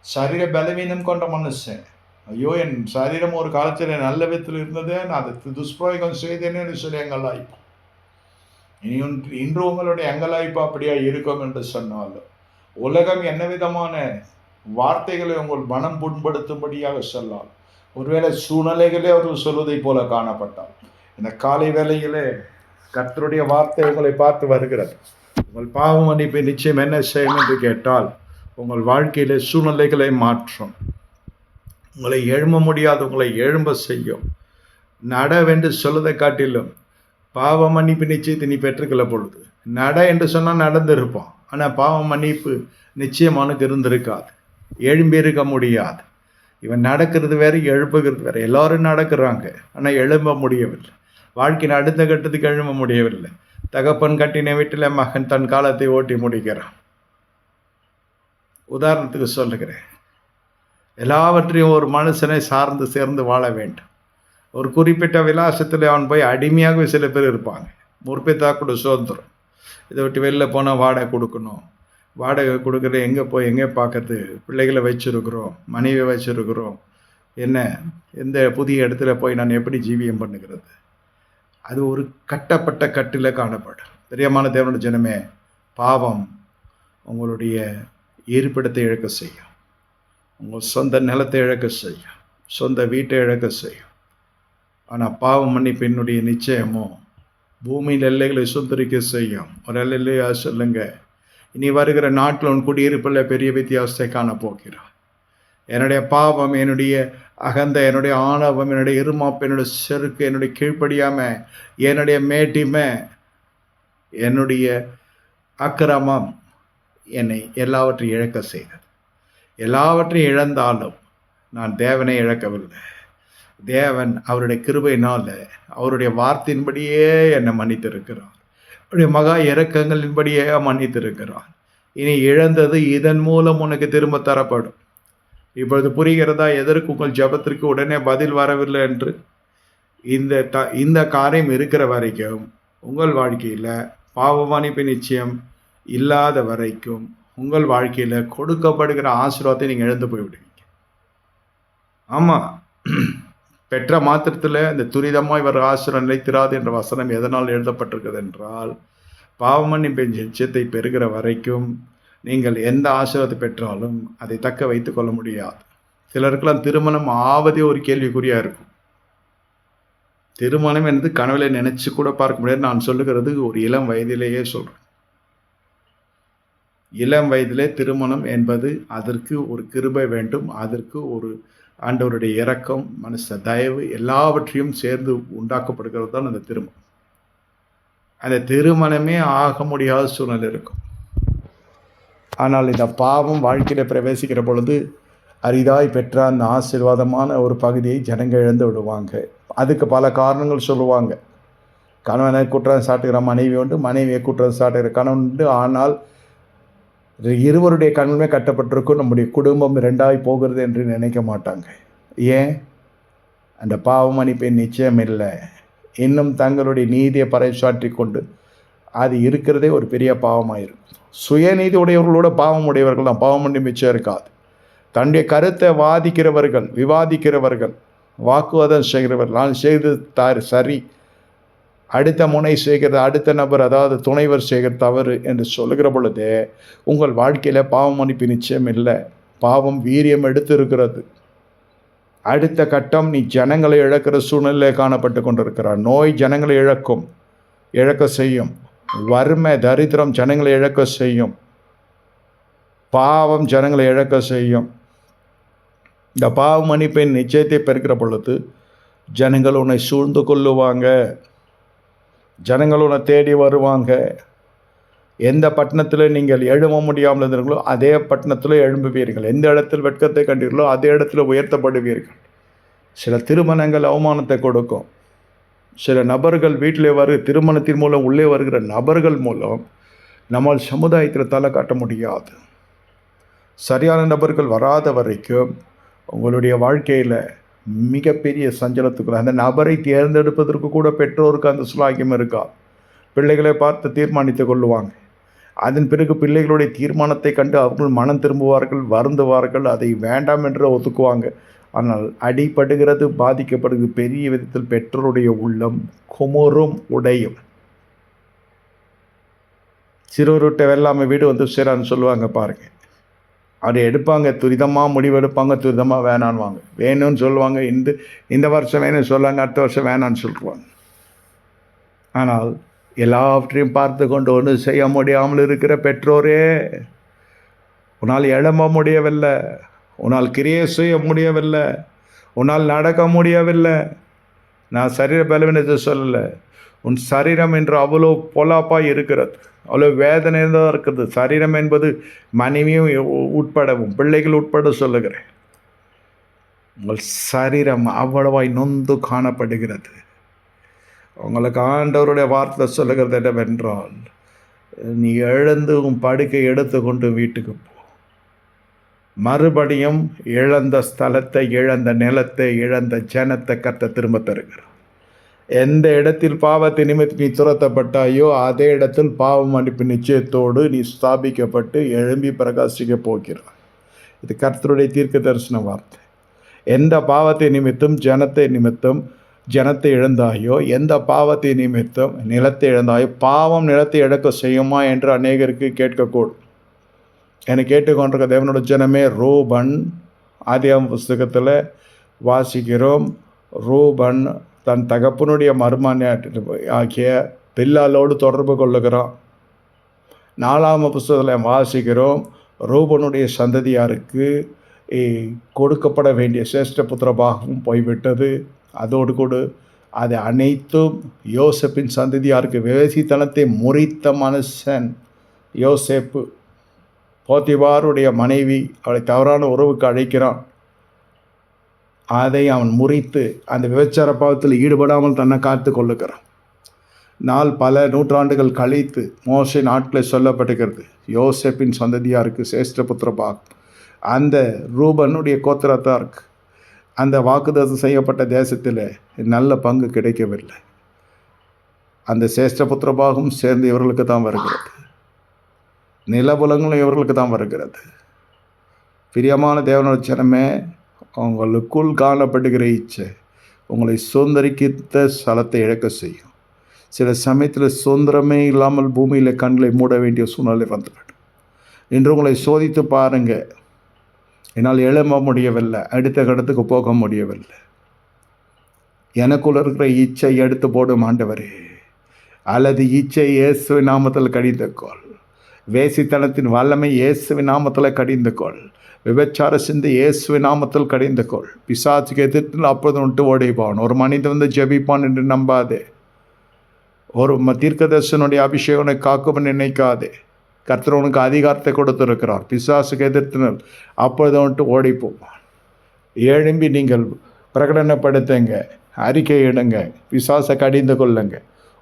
சரீர பலவீனம் கொண்ட மனுஷன், ஐயோ என் சரீரம் ஒரு காலத்தில் நல்ல விதத்தில் இருந்ததே, நான் அதை துஷ்பிரயோகம் செய்தேன்னு சொல்லி எங்களாய்ப்போம். இன்று உங்களுடைய எங்களாய்ப்பு அப்படியா இருக்கும் என்று சொன்னாலும் உலகம் என்ன விதமான வார்த்தைகளை உங்கள் மனம் புண்படுத்தும்படியாக சொல்லால், ஒருவேளை சூழ்நிலைகளே அவர்கள் சொல்வதை போல காணப்பட்டால், இந்த காலை வேளையிலே கர்த்தருடைய வார்த்தை உங்களை பார்த்து வருகிறது. உங்கள் பாவ மன்னிப்பை நிச்சயம் என்ன செய்யும் என்று கேட்டால், உங்கள் வாழ்க்கையிலே சூழ்நிலைகளை மாற்றும், உங்களை எழும்ப முடியாது, உங்களை எழும்ப செய்யும். நடவென்று சொல்வதை காட்டிலும் பாவ மன்னிப்பு நிச்சயத்தை நீ பெற்றுக்கொள்ள பொழுது, நட என்று சொன்னால் நடந்திருப்பான், ஆனால் பாவ மன்னிப்பு நிச்சயம் அவனுக்கு இருந்திருக்காது, எழும்பி இருக்க முடியாது. இவன் நடக்கிறது வேறு, எழுப்புகிறது வேறு. எல்லாரும் நடக்கிறாங்க, ஆனால் எழும்ப முடியவில்லை. வாழ்க்கையின் அடுத்த கட்டத்துக்கு எழும்ப முடியவில்லை. தகப்பன் கட்டின வீட்டில் மகன் தன் காலத்தை ஓட்டி முடிக்கிறான். உதாரணத்துக்கு சொல்லுகிறேன், எல்லாவற்றையும் ஒரு மனுஷனை சார்ந்து சேர்ந்து வாழ வேண்டும். ஒரு குறிப்பிட்ட விலாசத்தில் அவன் போய் அடிமையாகவே சில பேர் இருப்பாங்க. முற்பிதா கூட சுதந்திரம், இதை விட்டு வெளில போனால் வாடகை கொடுக்கணும், வாடகை கொடுக்குறது எங்கே போய் எங்கே பார்க்கறது, பிள்ளைகளை வச்சுருக்குறோம், மனைவி வச்சுருக்குறோம், என்ன எந்த புதிய இடத்துல போய் நான் எப்படி ஜீவியம் பண்ணுகிறது? அது ஒரு கட்டப்பட்ட கட்டில் காணப்படும். பிரியமான தேவனுடைய ஜனமே, பாவம் உங்களுடைய இருப்பிடத்தை இழக்க செய்யும், உங்கள் சொந்த நிலத்தை இழக்க செய்யும், சொந்த வீட்டை இழக்க செய்யும். ஆனால் பாவம் மன்னிப்பினுடைய நிச்சயமோ பூமியின் எல்லைகளை சுந்தரிக்க செய்யும். ஒரு எல்லையா சொல்லுங்க, இனி வருகிற நாட்டில் உன் குடியிருப்பில் பெரிய வித்தியாசத்தை காணப்போகிறான். என்னுடைய பாவம், என்னுடைய அகந்த, என்னுடைய ஆணவம், என்னுடைய இருமாப்பு, என்னுடைய செருக்கு, என்னுடைய கீழ்ப்படியாமை, என்னுடைய மேட்டிமை, என்னுடைய அக்கிரமம் என்னை எல்லாவற்றையும் இழக்க செய்தது. எல்லாவற்றையும் இழந்தாலும் நான் தேவனை இழக்கவில்லை. தேவன் அவருடைய கிருபையினால், அவருடைய வார்த்தையின்படியே என்னை மன்னித்திருக்கிறார். அவருடைய மகா இரக்கங்களின்படியே மன்னித்திருக்கிறார். இனி இழந்தது இதன் மூலம் உனக்கு திரும்ப தரப்படும். இப்பொழுது புரிகிறதா எதற்கு உங்கள் ஜெபத்திற்கு உடனே பதில் வரவில்லை என்று? இந்த காரியம் இருக்கிற வரைக்கும் உங்கள் வாழ்க்கையில் பாவ மன்னிப்பு நிச்சயம் இல்லாத வரைக்கும் உங்கள் வாழ்க்கையில் கொடுக்கப்படுகிற ஆசீர்வாதத்தை நீங்கள் இழந்து போய்விடுவீங்க. ஆமாம், பெற்ற மாத்திரத்தில் இந்த துரிதமாய் வர ஆசீர்வாதம் நிலைத்திராது என்ற வசனம் எதனால் எழுதப்பட்டிருக்கிறது என்றால், பாவ மன்னிப்பின் நிச்சயத்தை பெறுகிற வரைக்கும் நீங்கள் எந்த ஆசீர்வாதத்தை பெற்றாலும் அதை தக்க வைத்து கொள்ள முடியாது. சிலருக்கெல்லாம் திருமணம் ஆவதே ஒரு கேள்விக்குறியாக இருக்கும். திருமணம் என்பது கனவுல நினைச்சு கூட பார்க்க முடியாது. நான் சொல்லுகிறது ஒரு இளம் வயதிலேயே சொல்கிறேன். இளம் வயதிலே திருமணம் என்பது அதற்கு ஒரு கிருபை வேண்டும், அதற்கு ஒரு ஆண்டவருடைய இரக்கம், மனுஷ தயவு எல்லாவற்றையும் சேர்ந்து உண்டாக்கப்படுகிறது தான் அந்த திருமணம். அந்த திருமணமே ஆக முடியாத சூழ்நிலை இருக்கும். ஆனால் இந்த பாவம் வாழ்க்கையில் பிரவேசிக்கிற பொழுது அரிதாய் பெற்ற அந்த ஆசீர்வாதமான ஒரு பகுதியை ஜனங்கள் இழந்து விடுவாங்க. அதுக்கு பல காரணங்கள் சொல்லுவாங்க. கணவனை குற்றம் சாட்டுகிற மனைவி உண்டு, மனைவியை குற்றம் சாட்டுகிற கணவன் உண்டு. ஆனால் இருவருடைய கண்ணுமே கட்டப்பட்டிருக்கும். நம்முடைய குடும்பம் ரெண்டாய் போகிறது என்று நினைக்க மாட்டாங்க. ஏன்? அந்த பாவ மன்னிப்பின் நிச்சயம் இல்லை. இன்னும் தங்களுடைய நீதியை பறைசாற்றி கொண்டு அது இருக்கிறதே ஒரு பெரிய பாவமாக இருக்கும். சுயநீதி உடையவர்களோட பாவம் உடையவர்கள் தான். பாவம் மன்னிப்பு மிச்சம் இருக்காது. தன்னுடைய கருத்தை வாதிக்கிறவர்கள், விவாதிக்கிறவர்கள், வாக்குவாதம் செய்கிறவர்கள், நான் செய்தது சரி, அடுத்த முனை செய்கிறது அடுத்த நபர், அதாவது துணைவர் செய்கிற தவறு என்று சொல்லுகிற பொழுதே உங்கள் வாழ்க்கையில் பாவ மன்னிப்பு நிச்சயம் இல்லை. பாவம் வீரியம் எடுத்து இருக்கிறது. அடுத்த கட்டம், நீ ஜனங்களை இழக்கிற சூழ்நிலை காணப்பட்டு கொண்டிருக்கிறார். நோய் ஜனங்களை இழக்க செய்யும். வறுமை, தரித்திரம் ஜனங்களை இழக்க செய்யும். பாவம் ஜனங்களை இழக்க செய்யும். இந்த பாவ மன்னிப்பின் நிச்சயத்தை பெறுகிற பொழுது ஜனங்கள் உன்னை சூழ்ந்து கொள்ளுவாங்க, ஜனங்கள் உன்னை தேடி வருவாங்க. எந்த பட்டணத்தில் நீங்கள் எழும்ப முடியாமல் இருந்தீர்களோ அதே பட்டணத்தில் எழும்புவீர்கள். எந்த இடத்தில் வெட்கத்தை கண்டீர்களோ அதே இடத்துல உயர்த்தப்படுவீர்கள். சில திருமணங்கள் அவமானத்தை கொடுக்கும். சில நபர்கள் வீட்டிலே திருமணத்தின் மூலம் உள்ளே வருகிற நபர்கள் மூலம் நம்மால் சமுதாயத்தில் தலை காட்ட முடியாது. சரியான நபர்கள் வராத வரைக்கும் உங்களுடைய வாழ்க்கையில் மிகப்பெரிய சஞ்சலத்துக்குள்ள அந்த நபரை தேர்ந்தெடுப்பதற்கு கூட பெற்றோருக்கு அந்த சுலாகியம் இருக்கா. பிள்ளைகளை பார்த்து தீர்மானித்து கொள்ளுவாங்க. அதன் பிறகு பிள்ளைகளுடைய தீர்மானத்தை கண்டு அவர்கள் மனம் திரும்புவார்கள், வருந்துவார்கள், அதை வேண்டாம் என்று ஒதுக்குவாங்க. ஆனால் அடிபடுகிறது, பாதிக்கப்படுகிறது. பெரிய விதத்தில் பெற்றோருடைய உள்ளம் குமுறும், உடையும். சிறுவருட்ட வெள்ளாமை வீடு வந்து சேரான்னு சொல்லுவாங்க பாருங்கள். அதை எடுப்பாங்க, துரிதமாக முடிவெடுப்பாங்க, துரிதமாக வேணான்னுவாங்க. வேணும்னு சொல்லுவாங்க, இந்த வருஷம் வேணும்னு சொல்லுவாங்க, அடுத்த வருஷம் வேணான்னு சொல்லுவாங்க. ஆனால் எல்லாவற்றையும் பார்த்து கொண்டு ஒன்று செய்ய முடியாமல் இருக்கிற பெற்றோரே, உன்னால் எழும்ப முடியவில்லை, உன்னால் கிரியை செய்ய முடியவில்லை, உன்னால் நடக்க முடியவில்லை. நான் சரீர பலவீனத்தை சொல்லலை. உன் சரீரம் என்று அவ்வளோ பொல்லாப்பாக இருக்கிறது, அவ்வளோ வேதனை தான் இருக்கிறது. சரீரம் என்பது மனைவியும் உட்படவும் பிள்ளைகள் உட்பட சொல்லுகிறேன். உங்கள் சரீரம் அவ்வளவாய் நொந்து காணப்படுகிறது. உங்களுக்கு ஆண்டவருடைய வார்த்தை சொல்லுகிறது என்னவென்றால், நீ எழுந்து உன் படுக்கை எடுத்து கொண்டு வீட்டுக்கு போ. மறுபடியும் இழந்த ஸ்தலத்தை, இழந்த நிலத்தை, இழந்த ஜனத்தை கர்த்தர் திரும்ப தருகிறார். எந்த இடத்தில் பாவத்தை நிமித்து நீ துரத்தப்பட்டாயோ அதே இடத்தில் பாவ மன்னிப்பு நிச்சயத்தோடு நீ ஸ்தாபிக்கப்பட்டு எழும்பி பிரகாசிக்க போகிறார். இது கர்த்தருடைய தீர்க்க தரிசன வார்த்தை. எந்த பாவத்தை நிமித்தும் ஜனத்தை இழந்தாயோ, எந்த பாவத்தை நிமித்தம் நிலத்தை இழந்தாயோ, பாவம் நிலத்தை இழக்க செய்யுமா என்று அநேகருக்கு கேட்கக்கூடும். என்னை கேட்டுக்கொண்டிருக்க தேவனோட ஜனமே, ரூபன் ஆதியாகம புஸ்தகத்தில் வாசிக்கிறோம். ரூபன் தன் தகப்பனுடைய மருமகன் ஆகிய பில்லாலோடு தொடர்பு கொள்ளுகிறான். 4ஆம் புஸ்தகத்தில் வாசிக்கிறோம், ரூபனுடைய சந்ததியாருக்கு கொடுக்கப்பட வேண்டிய சிரேஷ்ட புத்திர பாகமும் போய்விட்டது. அதோடு கூட அது அனைத்தும் யோசேப்பின் சந்ததியாருக்கு. வேசித்தனத்தை முறித்த மனுஷன் யோசேப்பு. போத்திபாருடைய மனைவி அவளை தவறான உறவுக்கு அழைக்கிறான். அதை அவன் முறித்து அந்த விபச்சார பாவத்தில் ஈடுபடாமல் தன்னை காத்து கொள்ளுகிறான். பல நூற்றாண்டுகள் கழித்து மோசே நாட்களில் சொல்லப்பட்டுகிறது, யோசேப்பின் சந்ததியாருக்கு சிரேஷ்ட புத்திர பாகம். அந்த ரூபனுடைய கோத்திரத்தாருக்கு அந்த வாக்குத்தத்தம் செய்யப்பட்ட தேசத்தில் நல்ல பங்கு கிடைக்கவில்லை. அந்த சிரேஷ்ட புத்திர பாகம் சேர்ந்து இவர்களுக்கு தான் வருகிறது. நிலபுலங்களும் இவர்களுக்கு தான் வருகிறது. பிரியமான தேவனோட ஜனமே, உங்களுக்குள் காணப்படுகிற இச்சை உங்களை சுதந்திரிக்கித்த ஸ்தலத்தை இழக்க செய்யும். சில சமயத்தில் சுதந்திரமே இல்லாமல் பூமியில் கண்களை மூட வேண்டிய சூழ்நிலை வந்துவிடும். இன்று உங்களை சோதித்து பாருங்கள். என்னால் எழும்ப முடியவில்லை, அடுத்த கடத்துக்கு போக முடியவில்லை. எனக்குள்ள இருக்கிற இச்சை எடுத்து போடும் ஆண்டவரே, அல்லது இச்சை இயேசுவின் நாமத்தில் கடிந்துக்கொள். வேசித்தனத்தின் வல்லமை இயேசுவின் நாமத்தில் கடிந்துக்கொள். விபச்சார சிந்தை இயேசுவின் நாமத்தில் கடிந்துக்கொள். பிசாசுக்கு எதிர்த்து அப்போது விட்டு ஓடி போவான். ஒரு மனிதன் வந்து ஜெபிப்பான் என்று நம்பாதே. ஒரு தீர்க்கதரிசனுடைய அபிஷேகனை காக்கும் நினைக்காதே. கர்த்தர் உனக்கு அதிகாரத்தை கொடுத்திருக்கிறார். பிசாசுக்கு எதிர்த்தினர் அப்பொழுது வந்துட்டு ஓடி போவான். எழும்பி நீங்கள் பிரகடனப்படுத்துங்க, அறிக்கை இடுங்க, பிசாசை கடிந்து கொள்ளுங்க.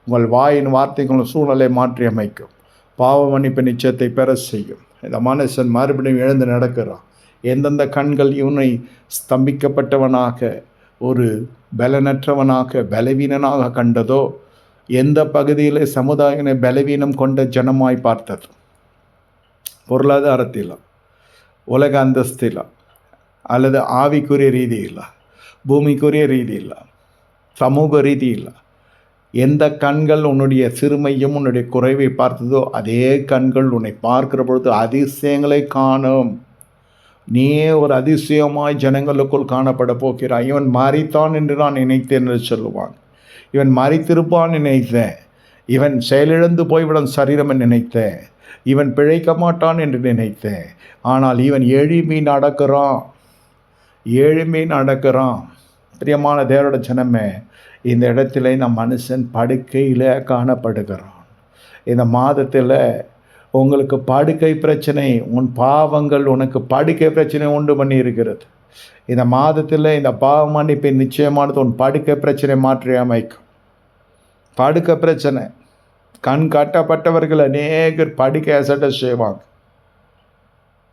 உங்கள் வாயின் வார்த்தைகளும் சூழ்நிலை மாற்றி அமைக்கும். பாவ மன்னிப்பு நிச்சயத்தை பெற செய்யும். இந்த மனுஷன் மறுபடியும் எழுந்து நடக்கிறான். எந்தெந்த கண்கள் இவனை ஸ்தம்பிக்கப்பட்டவனாக, ஒரு பலனற்றவனாக, பலவீனனாக கண்டதோ, எந்த பகுதியில் சமுதாயினை பலவீனம் கொண்ட ஜனமாய் பார்த்தது, பொருளாதாரத்தில், உலக அந்தஸ்தில், அல்லது ஆவிக்குரிய ரீதியில், பூமிக்குரிய ரீதியில், சமூக ரீதியில் எந்த கண்கள் உன்னுடைய சிறுமையும் உன்னுடைய குறைவை பார்த்ததோ அதே கண்கள் உன்னை பார்க்கிற பொழுது அதிசயங்களை காணும். நீயே ஒரு அதிசயமாய் ஜனங்களுக்குள் காணப்பட போகிறாய். இவன் மரித்தான் என்று நான் நினைத்தேன் என்று சொல்லுவான். இவன் மரித்திருப்பான் நினைத்தேன். இவன் செயலிழந்து போய்விடும் சரீரம் நினைத்தேன். இவன் பிழைக்க மாட்டான் என்று நினைத்தேன். ஆனால் இவன் எழும்பி நடக்கிறான். பிரியமான தேவனுடைய ஜனமே, இந்த இடத்துல நம் மனுஷன் படுக்கையில் காணப்படுகிறான். இந்த மாதத்தில் உங்களுக்கு படுக்கை பிரச்சனை, உன் பாவங்கள் உனக்கு படுக்கை பிரச்சனை உண்டு பண்ணி இருக்கிறது. இந்த மாதத்தில் இந்த பாவ மன்னிப்பை நிச்சயமானது உன் படுக்கை பிரச்சனை மாற்றி அமைக்கும். படுக்கை பிரச்சனை, கண் காட்டப்பட்டவர்கள் அநேகர் படுக்கை அசட்ட செய்வாங்க.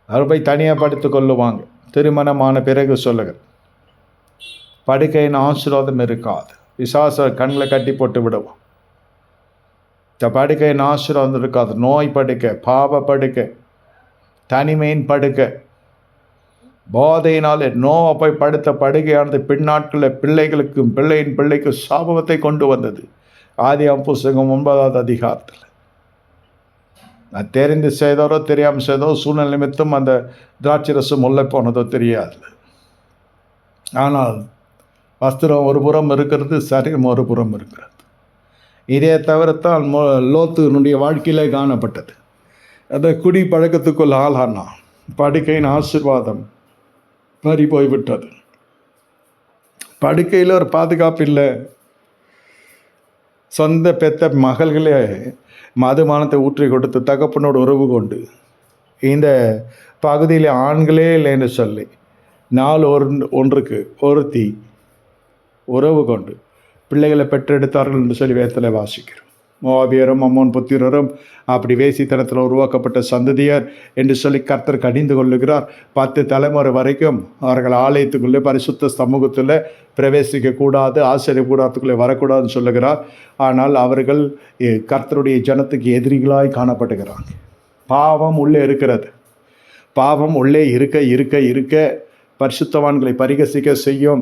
அவர் போய் தனியாக படுத்து கொள்ளுவாங்க. திருமணமான பிறகு சொல்லுங்கள், படுக்கையின் ஆசீர்வாதம் இருக்காது. பிசாச கண்களை கட்டி போட்டு விடுவோம். இந்த படுக்கையின் ஆசீர்வாதம் இருக்காது. நோய் படுக்கை, பாவ படுக்கை, தனிமையின் படுக்கை, போதையினாலே நோவை போய் படுத்த படுக்கையானது பின்னாட்களில் பிள்ளைகளுக்கும் பிள்ளையின் பிள்ளைக்கு சாபத்தை கொண்டு வந்தது. ஆதியாகம புஸ்தகம் 9ஆவது அதிகாரத்தில். நான் தெரிந்து செய்தோரோ தெரியாமல் செய்தோ சூழ்நிலை நிமித்தம் அந்த திராட்சை ரசம் உள்ளே போனதோ தெரியாது. ஆனால் வஸ்திரம் ஒரு புறம் இருக்கிறது, சரீரம் ஒரு புறம் இருக்கிறது. இதே தவிரத்தான் லோத்துனுடைய வாழ்க்கையிலே காணப்பட்டது. அந்த குடி பழக்கத்துக்குள் ஆளானான். படுக்கையின் ஆசீர்வாதம் பறி போய்விட்டது. படுக்கையில் ஒரு பாதுகாப்பு இல்லை. சொந்த பெத்த மகள்களே மதுபானத்தை ஊற்றி கொடுத்து தகப்பனோடு உறவு கொண்டு, இந்த பகுதியில் ஆண்களே இல்லைன்னு சொல்லி 4 ஒன்றுக்கு ஒருத்தி உறவு கொண்டு பிள்ளைகளை பெற்றெடுத்தார்கள் என்று சொல்லி வேதத்தில் வாசிக்கிறோம். மோவாபியரும் அம்மோன் புத்திரரும் அப்படி வேசித்தனத்தில் உருவாக்கப்பட்ட சந்ததியர் என்று சொல்லி கர்த்தர் கடிந்து கொள்ளுகிறார். 10 தலைமுறை வரைக்கும் அவர்கள் ஆலயத்துக்குள்ளே பரிசுத்த சமூகத்தில் பிரவேசிக்கக்கூடாது, ஆசிரியர் கூடாரத்துக்குள்ளே வரக்கூடாதுன்னு சொல்லுகிறார். ஆனால் அவர்கள் கர்த்தருடைய ஜனத்துக்கு எதிரிகளாய் காணப்படுகிறாங்க. பாவம் உள்ளே இருக்கிறது. பாவம் உள்ளே இருக்க இருக்க இருக்க பரிசுத்தவான்களை பரிகசிக்க செய்யும்,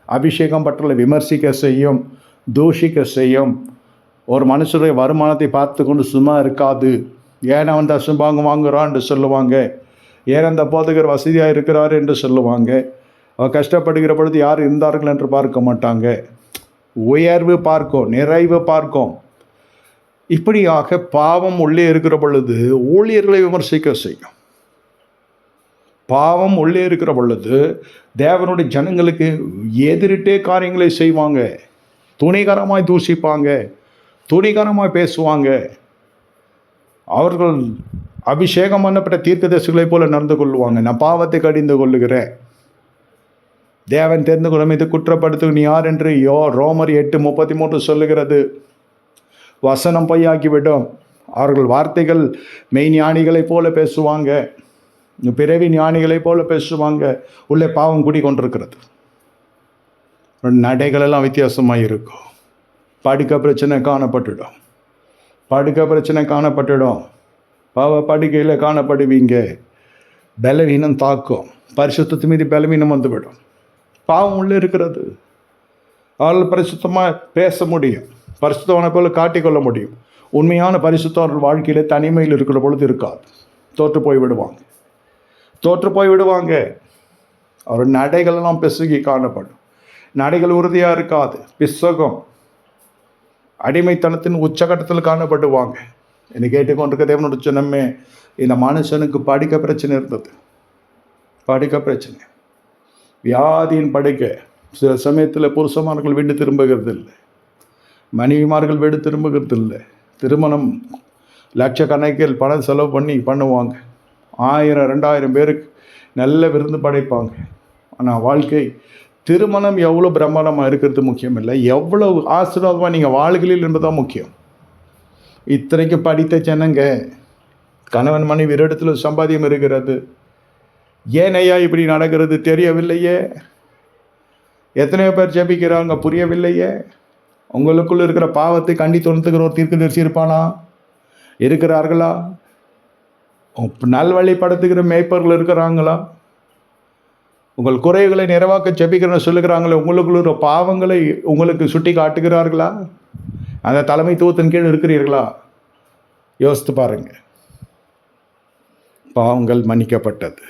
அபிஷேகம் பற்றலை விமர்சிக்க செய்யும், தூஷிக்க செய்யும். ஒரு மனுஷருடைய வருமானத்தை பார்த்து கொண்டு சும்மா இருக்காது. ஏன் அவன் தசம்பாங்க வாங்குறான் என்று சொல்லுவாங்க, ஏன் அந்த போதகர் வசதியாக இருக்கிறார் என்று சொல்லுவாங்க. அவர் கஷ்டப்படுகிற பொழுது யார் இருந்தார்கள் என்று பார்க்க மாட்டாங்க. உயர்வு பார்க்கும், நிறைவு பார்க்கும். இப்படியாக பாவம் உள்ளே இருக்கிற பொழுது ஊழியர்களை விமர்சிக்க செய்யும். பாவம் உள்ளே இருக்கிற பொழுது தேவனுடைய ஜனங்களுக்கு எதிரிட்டே காரியங்களை செய்வாங்க. துணிகரமாய் தூஷிப்பாங்க, துணிகரமாய் பேசுவாங்க. அவர்கள் அபிஷேகம் பண்ணப்பட்ட தீர்க்கதரிசிகளைப் போல நடந்து கொள்வாங்க. நான் பாவத்தை கடிந்து கொள்ளுகிறேன், தேவன் தெரிந்து கொள்ளும், இது குற்றப்படுத்து நீ யார் என்று ரோமர் 8:33 சொல்லுகிறது. வசனம் பொய்யாக்கிவிடும். அவர்கள் வார்த்தைகள் மெய் ஞானிகளைப் போல பேசுவாங்க, பிறவி ஞானிகளைப் போல பேசுவாங்க. உள்ளே பாவம் குடி கொண்டிருக்கிறது. நடைகளெல்லாம் வித்தியாசமாக இருக்கும். படுக்க பிரச்சனை காணப்பட்டுடும், படுக்க பிரச்சனை காணப்பட்டுடும். பாவ படுக்கையில் காணப்படுவீங்க. பலவீனம் தாக்கும், பரிசுத்தத்து மீது பலவீனம் வந்துவிடும். பாவம் உள்ளே இருக்கிறது. அவர்கள் பரிசுத்தமாக பேச முடியும், பரிசுத்தவனை போல காட்டிக்கொள்ள முடியும். உண்மையான பரிசுத்தவர்கள் வாழ்க்கையில் தனிமையில் இருக்கிற பொழுது இருக்காது. தோற்று போய் விடுவாங்க, தோற்று போய் விடுவாங்க. அவர் நடைகளெல்லாம் பிசகி காணப்படும். நடைகள் உறுதியாக இருக்காது, பிசகம், அடிமைத்தனத்தின் உச்சகட்டத்தில் காணப்படுவாங்க. என்னை கேட்டுக்கொண்டிருக்க தேவனோட சொன்னமே, இந்த மனுஷனுக்கு படிக்க பிரச்சனை இருந்தது. படிக்க பிரச்சனை, வியாதியின் படுக்க. சில சமயத்தில் புருஷமார்கள் வீடு திரும்புகிறது இல்லை, மனைவிமார்கள் வீடு திரும்புகிறது இல்லை. திருமணம் லட்சக்கணக்கில் பணம் செலவு பண்ணுவாங்க. 1000-2000 பேருக்கு நல்ல விருந்து படைப்பாங்க. ஆனால் வாழ்க்கை திருமணம் எவ்வளோ பிரம்மாண்டமாக இருக்கிறது முக்கியம் இல்லை, எவ்வளோ ஆசீர்வாதமாக நீங்கள் வாழ்கிறீர்கள் என்பதுதான் முக்கியம். இத்தனைக்கு படித்த ஜனங்க, கணவன் மனைவி இடத்துல சம்பாத்தியம் இருக்கிறது. ஏன் ஐயா இப்படி நடக்கிறது தெரியவில்லையே. எத்தனையோ பேர் ஜெபிக்கிறாங்க, புரியவில்லையே. உங்களுக்குள்ள இருக்கிற பாவத்தை கண்டித்து உணர்த்துகிற ஒரு தீர்க்கதரிசி இருப்பானா? இருக்கிறார்களா? நல்வழிப்படுத்துகிற மேய்ப்பர்கள் இருக்கிறாங்களா? உங்கள் குறைகளை நிறைவாக்க ஜெபிக்கிறேன்னு சொல்லுகிறாங்களே, உங்களுக்குள்ள பாவங்களை உங்களுக்கு சுட்டி காட்டுகிறார்களா? அந்த தலைமைத்துவத்தின் கீழ் இருக்கிறீர்களா? யோசித்து பாருங்க. பாவங்கள் மன்னிக்கப்பட்டது.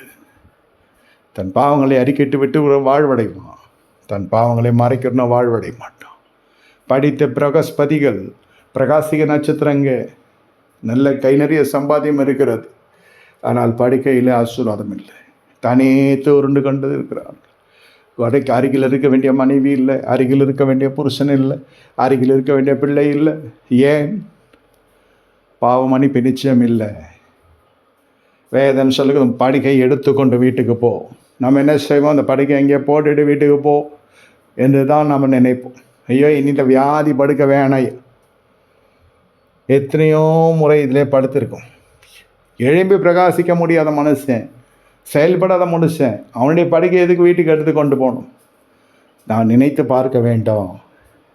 தன் பாவங்களை அறிக்கிட்டு விட்டு வாழ்வடைவான், தன் பாவங்களை மறைக்கிறனா வாழ்வடைய மாட்டான். படித்த பிரகஸ்பதிகள், பிரகாசிக நட்சத்திரங்க, நல்ல கை நிறைய சம்பாத்தியம் இருக்கிறது. ஆனால் படுக்கையில் ஆசீர்வாதம் இல்லை. தனித்து உருண்டு கொண்டு இருக்கிறார்கள். வடைக்கு அருகில் இருக்க வேண்டிய மனைவி இல்லை, அருகில் இருக்க வேண்டிய புருஷன் இல்லை, அருகில் இருக்க வேண்டிய பிள்ளை இல்லை. ஏன்? பாவம் மன்னிப்பு நிச்சயம் இல்லை. வேதம் சொல்லுங்க, படுக்கை எடுத்துக்கொண்டு வீட்டுக்கு போ. நம்ம என்ன செய்வோம்? அந்த படுக்கை எங்கேயோ போட்டுட்டு வீட்டுக்கு போ என்று தான் நம்ம நினைப்போம். ஐயோ இனி இந்த வியாதி படுக்க வேணாம். எத்தனையோ முறை இதிலே படுத்திருக்கோம். எழும்பி பிரகாசிக்க முடியாத மனுஷன், செயல்படாத மனுஷன், அவனுடைய படுக்கை எதுக்கு வீட்டுக்கு எடுத்து கொண்டு போகணும்? நான் நினைத்து பார்க்க வேண்டும்,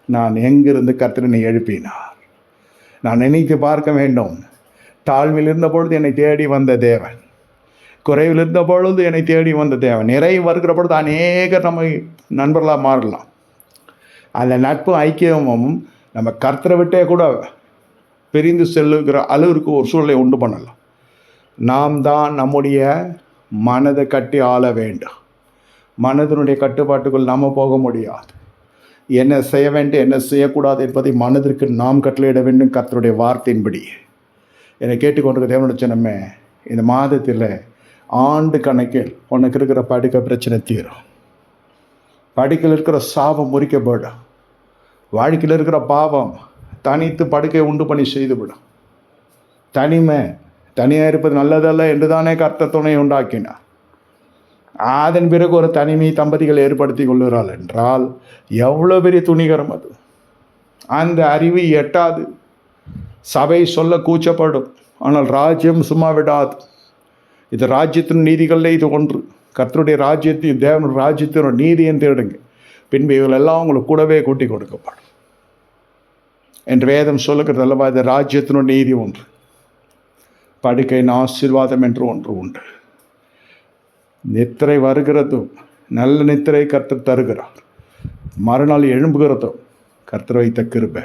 நான் எங்கிருந்து கர்த்தரை எழுப்பினார். நான் நினைத்து பார்க்க வேண்டும். தாழ்வில் இருந்த பொழுது என்னை தேடி வந்த தேவன், குறைவில் இருந்த பொழுது என்னை தேடி வந்த தேவன். நிறைவு வருகிற பொழுது அநேகர் நம்ம நண்பர்களாக மாறலாம். அந்த நட்பு ஐக்கியமும் நம்ம கர்த்தரை விட்டே கூட பிரிந்து செல்லுகிற அளவிற்கு ஒரு சூழலை உண்டு பண்ணலாம். நாம் தான் நம்முடைய மனதை கட்டி ஆள வேண்டும். மனதினுடைய கட்டுப்பாட்டுக்குள் நாம் போக முடியாது. என்ன செய்ய வேண்டும், என்ன செய்யக்கூடாது என்பதை மனதிற்கு நாம் கட்டளையிட வேண்டும் கர்த்தருடைய வார்த்தையின்படி. என்னை கேட்டுக்கொண்டிருக்க தேவனுடைய ஜனமே, இந்த மாதத்தில் ஆண்டு கணக்கில் உனக்கு இருக்கிற படுக்கை பிரச்சனை தீரும். படுக்கையில் இருக்கிற சாபம் முறிக்கப்படும். வாழ்க்கையில் இருக்கிற பாவம் தனித்து படுக்கை உண்டு பண்ணி செய்துவிடும். தனியாக இருப்பது நல்லதல்ல என்று தானே கர்த்தர் துணை உண்டாக்கினார். அதன் பிறகு ஒரு தனிமை தம்பதிகள் ஏற்படுத்தி கொள்கிறாள் என்றால் எவ்வளோ பெரிய துணிகரம் அது. அந்த அறிவு எட்டாது. சபை சொல்ல கூச்சப்படும், ஆனால் ராஜ்யம் சும்மா விடாது. இது ராஜ்யத்தின் நீதிகளில் இது ஒன்று. கர்த்தருடைய ராஜ்யத்தையும் தேவனுடைய ராஜ்யத்தினோட நீதியும் தேடுங்க, பின்பு இவர்கள் எல்லாம் உங்களுக்கு கூடவே கூட்டி கொடுக்கப்படும் என்று வேதம் சொல்லுகிறது அல்லவா. இது ராஜ்யத்தினோட நீதி ஒன்று, படுக்கையின் ஆசீர்வாதம் என்று ஒன்று உண்டு. நித்திரை வருகிறதும் நல்ல நித்திரை கர்த்தர் தருகிறார். மறுநாள் எழும்புகிறதும் கர்த்தர் வைத்த கிருபை.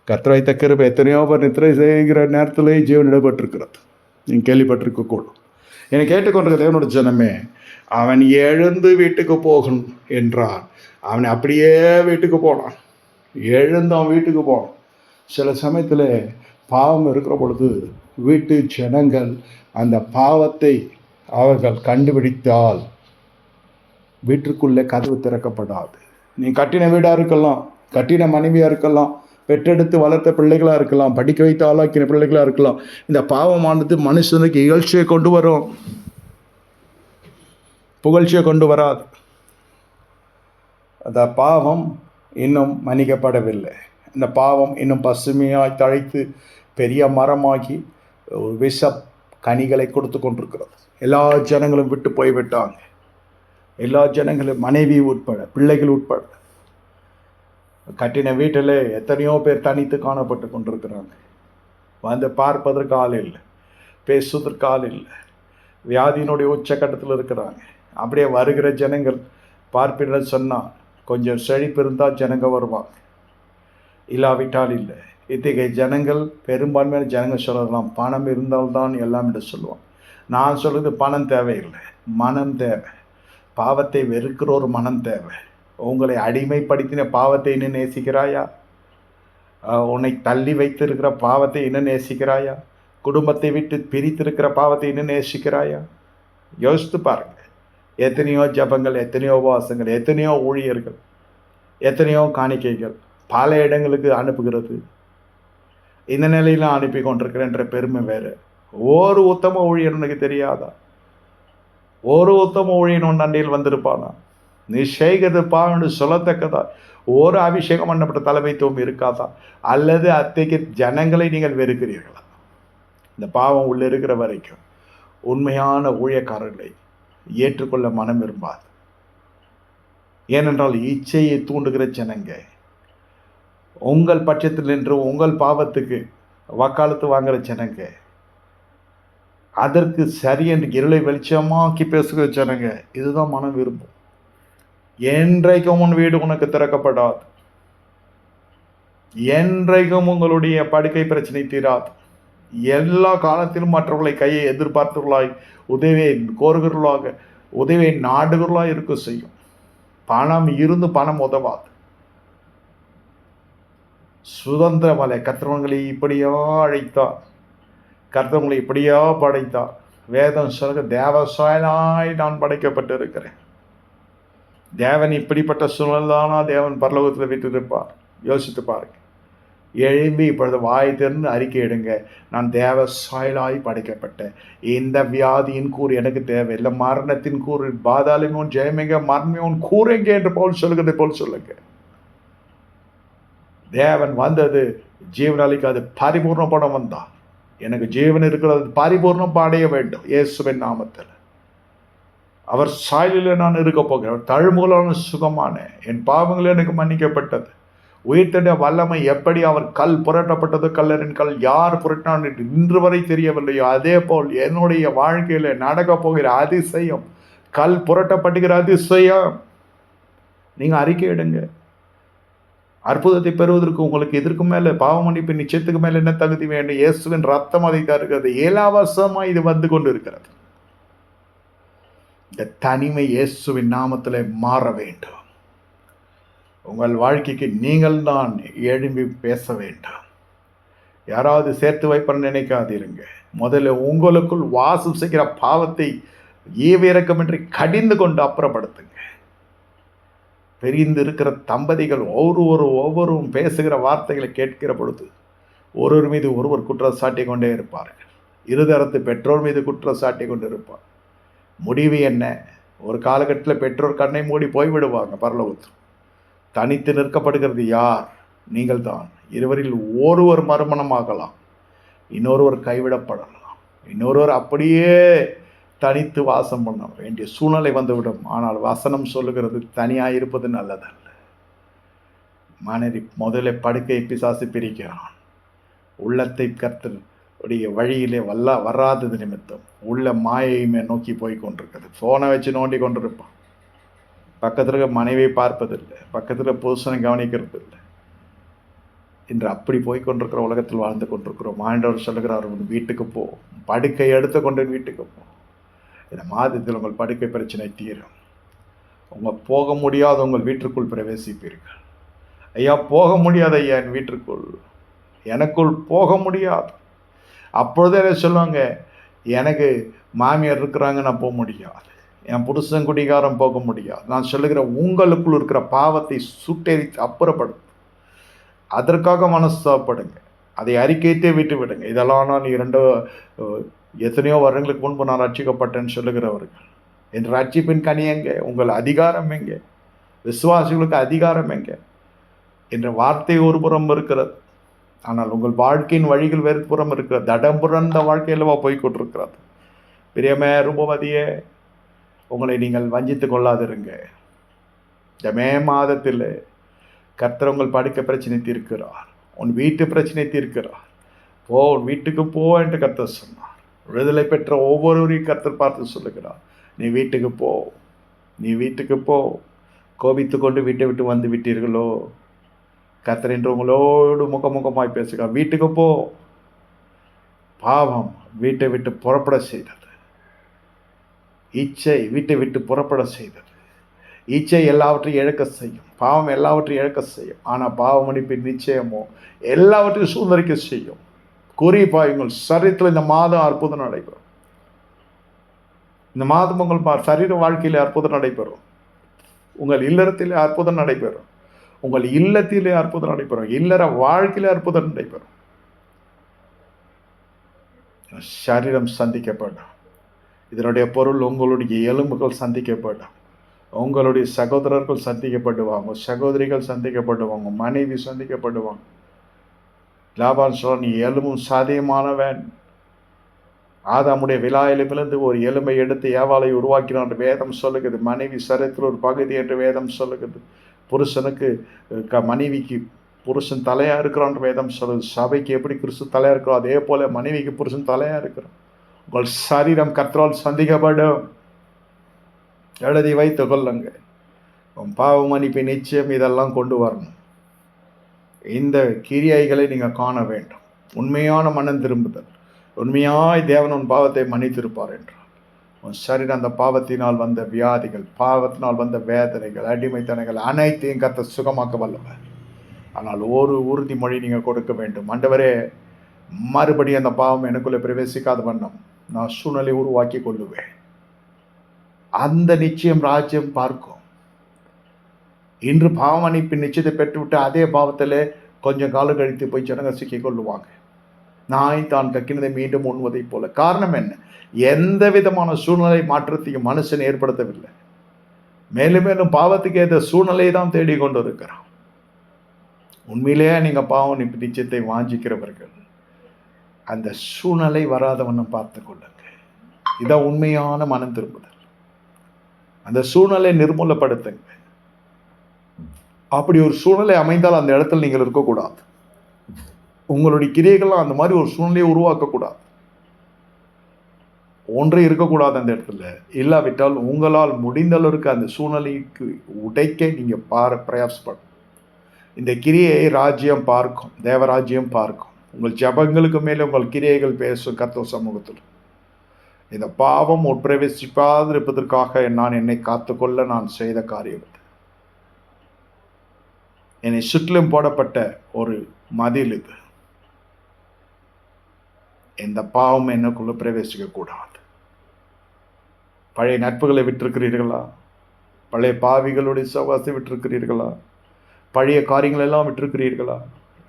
கர்த்தர் வைத்த கிருபை. எத்தனையோ பேர் நித்திரை செய்கிற நேரத்திலே ஜீவன் இடப்பட்டிருக்கிறது. நீங்கள் கேள்விப்பட்டிருக்க கூடும். என்னை கேட்டுக்கொண்டிருக்க தேவனோட ஜனமே, அவன் எழுந்து வீட்டுக்கு போகணும் என்றான். அவனை அப்படியே வீட்டுக்கு போனான். எழுந்து அவன் வீட்டுக்கு போனான். சில சமயத்தில் பாவம் இருக்கிற பொழுது வீட்டு ஜனங்கள் அந்த பாவத்தை அவர்கள் கண்டுபிடித்தால் வீட்டுக்குள்ளே கதவு திறக்கப்படாது. நீ கட்டின வீடாக இருக்கலாம், கட்டின மனைவியாக இருக்கலாம், பெற்றெடுத்து வளர்த்த பிள்ளைகளாக இருக்கலாம், படிக்க வைத்து ஆளாக்கின பிள்ளைகளாக இருக்கலாம். இந்த பாவமானது மனுஷனுக்கு இகழ்ச்சியை கொண்டு வரும், புகழ்ச்சியை கொண்டு வராது. அந்த பாவம் இன்னும் மன்னிக்கப்படவில்லை. இந்த பாவம் இன்னும் பசுமையாய் தழைத்து பெரிய மரமாகி ஒரு விஷ கனிகளை கொடுத்து கொண்டிருக்கிறது. எல்லா ஜனங்களும் விட்டு போய்விட்டாங்க. எல்லா ஜனங்களும், மனைவி உட்பட, பிள்ளைகள் உட்பட. கட்டின வீட்டில் எத்தனையோ பேர் தனித்து காணப்பட்டு கொண்டிருக்கிறாங்க. வந்து பார்ப்பதற்கு ஆள் இல்லை, பேசுவதற்கு ஆள் இல்லை, வியாதியினுடைய உச்சக்கட்டத்தில் இருக்கிறாங்க. அப்படியே வருகிற ஜனங்கள் பார்ப்பிட சொன்னால் கொஞ்சம் செழிப்பு இருந்தால் ஜனங்க வருவாங்க, இல்லாவிட்டால் இல்லை. இத்தகைய ஜனங்கள், பெரும்பான்மையான ஜனங்கள் சொல்லலாம் பணம் இருந்தால்தான் எல்லாம் என்று சொல்லுவாங்க. நான் சொல்கிறது பணம் தேவையில்லை, மனம் தேவை. பாவத்தை வெறுக்கிற ஒரு மனம் தேவை. உங்களை அடிமைப்படுத்தின பாவத்தை இன்னும் நேசிக்கிறாயா? உன்னை தள்ளி வைத்திருக்கிற பாவத்தை இன்னும் நேசிக்கிறாயா? குடும்பத்தை விட்டு பிரித்திருக்கிற பாவத்தை இன்னும் நேசிக்கிறாயா? யோசித்து பாருங்கள். எத்தனையோ ஜபங்கள், எத்தனையோ உபவாசங்கள், எத்தனையோ ஊழியர்கள், எத்தனையோ காணிக்கைகள் பல இடங்களுக்கு அனுப்புகிறது. இந்த நிலையிலும் அனுப்பி கொண்டிருக்கிறேன்ற பெருமை வேறு. ஒரு உத்தம ஊழியர் உனக்கு தெரியாதா? ஒரு உத்தம ஊழியன் உன் அண்டையில் வந்திருப்பானா? நீ செய்கிறது பாவன்னு சொல்லத்தக்கதா ஒரு அபிஷேகம் பண்ணப்பட்ட தலைமைத்துவம் இருக்காதா? அல்லது அத்தகைய ஜனங்களை நீங்கள் வெறுக்கிறீர்களா? இந்த பாவம் உள்ள இருக்கிற வரைக்கும் உண்மையான ஊழியக்காரர்களை ஏற்றுக்கொள்ள மனம் விரும்பாது. ஏனென்றால் இச்சையை தூண்டுகிற ஜனங்க உங்கள் பட்சத்தில் நின்று உங்கள் பாவத்துக்கு வக்காலத்து வாங்குகிற ஜனங்க, அதற்கு சரி என்று இருளை வெளிச்சமாக்கி பேசுகிற ஜனங்க, இதுதான் மனம் விரும்பும். என்றைக்கும் உன் வீடு உனக்கு திறக்கப்படாது. என்றைக்கும் உங்களுடைய படுக்கை பிரச்சனை தீராது. எல்லா காலத்திலும் மற்றவர்களை கையை எதிர்பார்த்தவர்களாய், உதவியை கோருகிறவர்களாக, உதவியை நாடுகிறவர்களாக இருக்க செய்யும். பணம் இருந்து பணம் உதவாது. சுதந்திரமலை கர்த்தவங்களை இப்படியா அழைத்தார், கர்த்தவங்களை இப்படியா படைத்தார். வேதம் சொல்ல, தேவசாயனாய் நான் படைக்கப்பட்டு இருக்கிறேன். தேவன் இப்படிப்பட்ட சூழல்தானா தேவன் பரலோகத்தில் விட்டிருப்பார்? யோசித்து பாருங்க. எழும்பி இப்பொழுது வாய் திறந்து அறிக்கை எடுங்க, நான் தேவசாயலாய் படைக்கப்பட்டேன். இந்த வியாதியின் கூறு எனக்கு தேவையில்லை, மரணத்தின் கூறு, பாதாளமும் ஜெயமெங்க, மரணமும் கூறுங்க என்று போல் சொல்லுகிறதை போல் சொல்லுங்க. தேவன் வந்தது ஜீவனாளிக்கு அது பரிபூர்ணப்பட வந்தான். எனக்கு ஜீவன் இருக்கிறது பரிபூர்ணம் அடைய வேண்டும் இயேசுவின் நாமத்தில். அவர் சாயலில் நான் இருக்க போகிறேன். தழும்புகளான சுகமான என் பாவங்கள் எனக்கு மன்னிக்கப்பட்டது. உயிர்த்தெழுந்த வல்லமை எப்படி அவர் கல் புரட்டப்பட்டது, கல்லறின் கல் யார் புரட்டினான் என்று இன்று வரை தெரியவில்லையோ, அதே போல் என்னுடைய வாழ்க்கையில் நடக்கப் போகிற அதிசயம், கல் புரட்டப்படுகிற அதிசயம், நீங்கள் அறிக்கை எடுங்க. அற்புதத்தை பெறுவதற்கு உங்களுக்கு இதற்கு மேலே பாவ மன்னிப்பு நிச்சயத்துக்கு மேலே என்ன தகுதி வேண்டும்? இயேசுவின் ரத்தம் அதை தருகிறது. இலவசமாக இது வந்து கொண்டு இருக்கிறது. இந்த தனிமை இயேசுவின் நாமத்தில் மாற வேண்டும். உங்கள் வாழ்க்கைக்கு நீங்கள் தான் எழும்பி பேச வேண்டும். யாராவது சேர்த்து வைப்பன்னு நினைக்காதீருங்க. முதல்ல உங்களுக்குள் வாசம் செய்கிற பாவத்தை ஈவிரக்கமின்றி கடிந்து கொண்டு அப்புறப்படுத்துங்க. பிரிந்து இருக்கிற தம்பதிகள் ஒவ்வொருவரும் பேசுகிற வார்த்தைகளை கேட்கிற பொழுது ஒருவர் மீது ஒருவர் குற்றம் சாட்டி கொண்டே இருப்பார்கள். இருதரத்து பெற்றோர் மீது குற்றம் சாட்டி கொண்டு இருப்பார். முடிவு என்ன? ஒரு காலகட்டத்தில் பெற்றோர் கண்ணை மூடி போய்விடுவாங்க பரலோகத்தில். தனித்து நிற்கப்படுகிறது யார்? நீங்கள் தான். இருவரில் ஒருவர் மறுமணமாகலாம், இன்னொருவர் கைவிடப்படலாம், இன்னொருவர் அப்படியே தனித்து வாசம் பண்ண வேண்டிய சூழ்நிலை வந்துவிடும். ஆனால் வசனம் சொல்லுகிறது தனியாக இருப்பது நல்லதல்ல. மனைவி முதல்ல படுக்கை பிசாசு பிரிக்கிறான். உள்ளத்தை கர்த்தர் உடைய வழியிலே வராதது நிமித்தம் உள்ள மாயையுமே நோக்கி போய் கொண்டிருக்கிறது. ஃபோனை வச்சு நோண்டி கொண்டிருப்பான். பக்கத்தில் இருக்க மனைவியை பார்ப்பதில்லை, பக்கத்தில் புருஷனை கவனிக்கிறது இல்லை. இன்று அப்படி போய் கொண்டிருக்கிற உலகத்தில் வாழ்ந்து கொண்டிருக்கிறோம். ஆண்டவர் சொல்லுகிறார், உங்கள் வீட்டுக்கு போ, படுக்கை எடுத்துக்கொண்டு வீட்டுக்கு போ. இந்த மாதத்தில் உங்கள் படுக்கை பிரச்சனை தீரும். உங்கள் போக முடியாத உங்கள் வீட்டிற்குள் பிரவேசிப்பீர்கள். ஐயா, போக முடியாது ஐயா, என் வீட்டிற்குள் எனக்குள் போக முடியாது. அப்பொழுதே சொல்லுவாங்க, எனக்கு மாமியார் இருக்கிறாங்க, நான் போக முடியாது, என் புருஷன் குடிகாரம் போக முடியாது. நான் சொல்லுகிற உங்களுக்குள் இருக்கிற பாவத்தை சுட்டெரித்து அப்புறப்படும். அதற்காக மனஸ்தாபப்படுங்க, அதை அறிக்கைத்தே விட்டு விடுங்க. இதெல்லாம் நான் எத்தனையோ வருடங்களுக்கு முன்பு நான் ரட்சிக்கப்பட்டேன்னு சொல்லுகிறவர்கள், என் ரட்சிப்பின் கனி எங்கே? உங்கள் அதிகாரம் எங்கே? விசுவாசிகளுக்கு அதிகாரம் எங்கே என்ற வார்த்தை ஒரு புறம் இருக்கிறது. ஆனால் உங்கள் வாழ்க்கையின் வழிகள் வேறு புறம் இருக்கிறது. தடம்புரந்த வாழ்க்கையிலவா போய்கொண்டிருக்கிறது. பிரியமே ரூபவதியே, உங்களை நீங்கள் வஞ்சித்துக் கொள்ளாதிருங்க. இந்த மே மாதத்தில் கர்த்தர் உங்கள் படுக்கை பிரச்சனை தீர்க்கிறார், உன் வீட்டு பிரச்சனை தீர்க்கிறார். போ, உன் வீட்டுக்கு போ என்று கர்த்தர் சொன்னார். விடுதலை பெற்ற ஒவ்வொருவரையும் கர்த்தர் பார்த்து சொல்லுகிறார், நீ வீட்டுக்கு போ, நீ வீட்டுக்கு போ. கோபித்து கொண்டு வீட்டை விட்டு வந்து விட்டீர்களோ? கர்த்தர் என்று உங்களோடு முகமுகமாய் பேசுகிறார். வீட்டுக்கு போ. பாவம் வீட்டை விட்டு புறப்பட செய்தது, இச்சை வீட்டை விட்டு புறப்பட செய்தது. இச்சை எல்லாவற்றையும் இழக்க செய்யும், பாவம் எல்லாவற்றையும் இழக்க செய்யும். ஆனால் பாவ மன்னிப்பின் நிச்சயமோ எல்லாவற்றையும் சுதந்திரிக்க செய்யும். குறிப்பாக உங்கள் சரீரத்தில் இந்த மாதம் அற்புதம் நடைபெறும். இந்த மாதம் உங்கள் சரீர வாழ்க்கையில் அற்புதம் நடைபெறும். உங்கள் இல்லறத்திலே அற்புதம் நடைபெறும். உங்கள் இல்லத்திலே அற்புதம் நடைபெறும். இல்லற வாழ்க்கையிலே அற்புதம் நடைபெறும். சரீரம் சந்திக்கப்படும். இதனுடைய பொருள் உங்களுடைய எலும்புகள் சந்திக்கப்படும், உங்களுடைய சகோதரர்கள் சந்திக்கப்படுவாங்க, சகோதரிகள் சந்திக்கப்படுவாங்க, மனைவி சந்திக்கப்படுவாங்க. லாபான் சொல்ல, நீ எலும்பும் சாதியமானவன். ஆதாமுடைய விலா எலும்பிலிருந்து ஒரு எலும்பை எடுத்து ஏவாளை உருவாக்கினான் என்று வேதம் சொல்லுகிறது. மனைவி சரீரத்தில் ஒரு பகுதி என்று வேதம் சொல்லுகிறது. புருஷனுக்கு மனைவிக்கு புருஷன் தலையாக இருக்கிறான் வேதம் சொல்லுது. சபைக்கு எப்படி கிறிஸ்து தலையாக இருக்கிறோம், அதே போல மனைவிக்கு புருஷன் தலையாக இருக்கிறோம். உங்கள் சரீரம் கர்த்தரால் சந்திக்கப்படும். எழுதி வைத்து கொள்ளுங்க. உன் பாவ மன்னிப்பு நிச்சயம் இதெல்லாம் கொண்டு வரணும். இந்த கிரியைகளை நீங்கள் காண வேண்டும். உண்மையான மனம் திரும்புதல், உண்மையாய் தேவன் உன் பாவத்தை மன்னித்திருப்பார் என்றார். உன் சரீரம் அந்த பாவத்தினால் வந்த வியாதிகள், பாவத்தினால் வந்த வேதனைகள், அடிமைத்தனைகள் அனைத்தையும் கர்த்தர் சுகமாக்க வல்லவர். ஆனால் ஒரு உறுதிமொழி நீங்கள் கொடுக்க வேண்டும். ஆண்டவரே, மறுபடியும் அந்த பாவம் எனக்குள்ளே பிரவேசிக்காத வண்ணம் நான் சூழ்நிலை உருவாக்கி கொள்ளுவேன். அந்த நிச்சயம் ராஜ்யம் பார்க்கும். இன்று பாவ மன்னிப்பின் நிச்சயத்தை பெற்றுவிட்டு அதே பாவத்தில் கொஞ்சம் காலம் கழித்து போய் ஜனங்க சிக்கிக் கொள்ளுவாங்க. நாய் தான் கக்கினதை மீண்டும் உண்வதை போல. காரணம் என்ன? எந்த விதமான சூழ்நிலை மாற்றத்தையும் மனுஷன் ஏற்படுத்தவில்லை. மேலும் மேலும் பாவத்துக்கு ஏற்ற சூழ்நிலையை தான் தேடிக்கொண்டு இருக்கிறான். உண்மையிலேயே நீங்கள் பாவம் நிச்சயத்தை வாஞ்சிக்கிறவர்கள் அந்த சூழ்நிலை வராதவண்ணம் பார்த்து கொள்ளுங்க. இதான் உண்மையான மனம் திரும்புதல். அந்த சூழ்நிலை நிர்மூலப்படுத்துங்க. அப்படி ஒரு சூழ்நிலை அமைந்தால் அந்த இடத்துல நீங்கள் இருக்கக்கூடாது. உங்களுடைய கிரியைகள்லாம் அந்த மாதிரி ஒரு சூழ்நிலையை உருவாக்கக்கூடாது. ஒன்றே இருக்கக்கூடாது அந்த இடத்துல. இல்லாவிட்டால் உங்களால் முடிந்த அளவுக்கு அந்த சூழ்நிலைக்கு உடைக்க நீங்கள் பிரயாசப்படும். இந்த கிரியை ராஜ்யம் பார்க்கும், தேவராஜ்யம் பார்க்கும். உங்கள் ஜபங்களுக்கு மேலே உங்கள் கிரியைகள் பேசும் கர்த்தர் சமூகத்தில். இந்த பாவம் உட்பிரவேசிப்பாது இருப்பதற்காக நான் என்னை காத்துக்கொள்ள நான் செய்த காரியம். என்னை சுற்றிலும் போடப்பட்ட ஒரு மதில் இது. இந்த பாவம் என்னக்குள்ள பிரவேசிக்க கூடாது. பழைய நட்புகளை விட்டிருக்கிறீர்களா? பழைய பாவிகளுடைய சவாசத்தை விட்டிருக்கிறீர்களா? பழைய காரியங்கள் எல்லாம் விட்டிருக்கிறீர்களா?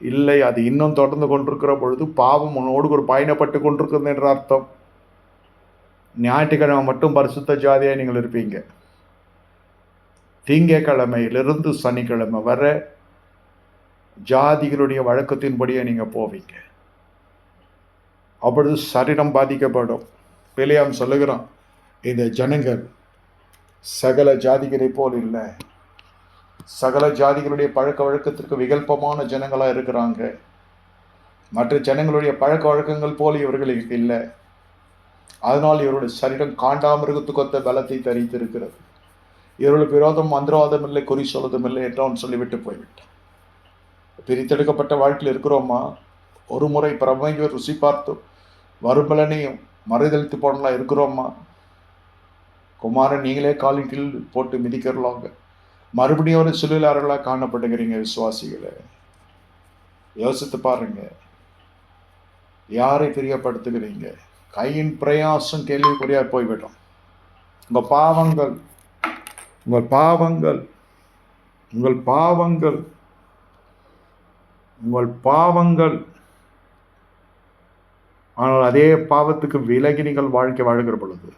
இல்லை, அது இன்னும் தொடர்ந்து கொண்டிருக்கிற பொழுது பாவம் உன்னோடு ஒரு பயணப்பட்டு கொண்டிருக்கிறது என்ற அர்த்தம். ஞாயிற்றுக்கிழமை மட்டும் பரிசுத்த ஜாதியாக நீங்கள் இருப்பீங்க. திங்கக்கிழமையிலிருந்து சனிக்கிழமை வர ஜாதிகளுடைய வழக்கத்தின்படியே நீங்கள் போவீங்க. அப்பொழுது சரீரம் பாதிக்கப்படும். பிலேயாம் சொல்லுகிறான், இந்த ஜனங்கள் சகல ஜாதிகளை போல் இல்லை, சகல ஜாதிகளுடைய பழக்க வழக்கத்திற்கு விகல்பமான ஜனங்களாக இருக்கிறாங்க. மற்ற ஜனங்களுடைய பழக்க வழக்கங்கள் போல் இவர்களுக்கு இல்லை. அதனால் இவருடைய சரீரம் காண்டாமிருகத்துக்கு ஒத்த பலத்தை தரித்திருக்கிறது. இவர்களுக்கு விரோதம் மந்திரவாதம் இல்லை, குறி சொல்வதும் இல்லை என்று அவன் சொல்லிவிட்டு போய்விட்டான். பிரித்தெடுக்கப்பட்ட வாழ்க்கையில் இருக்கிறோமா? ஒரு முறை பிரபஞ்ச ருசி பார்த்து வரும்பலனையும் மறுதளித்து போனலாம் இருக்கிறோமா? குமாரன் நீங்களே காலின் கீழ் போட்டு மிதிக்கிறலாங்க மறுபடியும் ஒரு சிலுவையாளர்களாக காணப்படுகிறீங்க. விசுவாசிகளை யோசித்து பாருங்க, யாரை பிரியப்படுத்துகிறீங்க? கையின் பிரயாசம் கேள்விக்குறியா போய்விடும். உங்கள் பாவங்கள் உங்கள் பாவங்கள் உங்கள் பாவங்கள் உங்கள் பாவங்கள் ஆனால் அதே பாவத்துக்கு விலகி நீங்கள் வாழ்க்கை வாழ்கிற பொழுது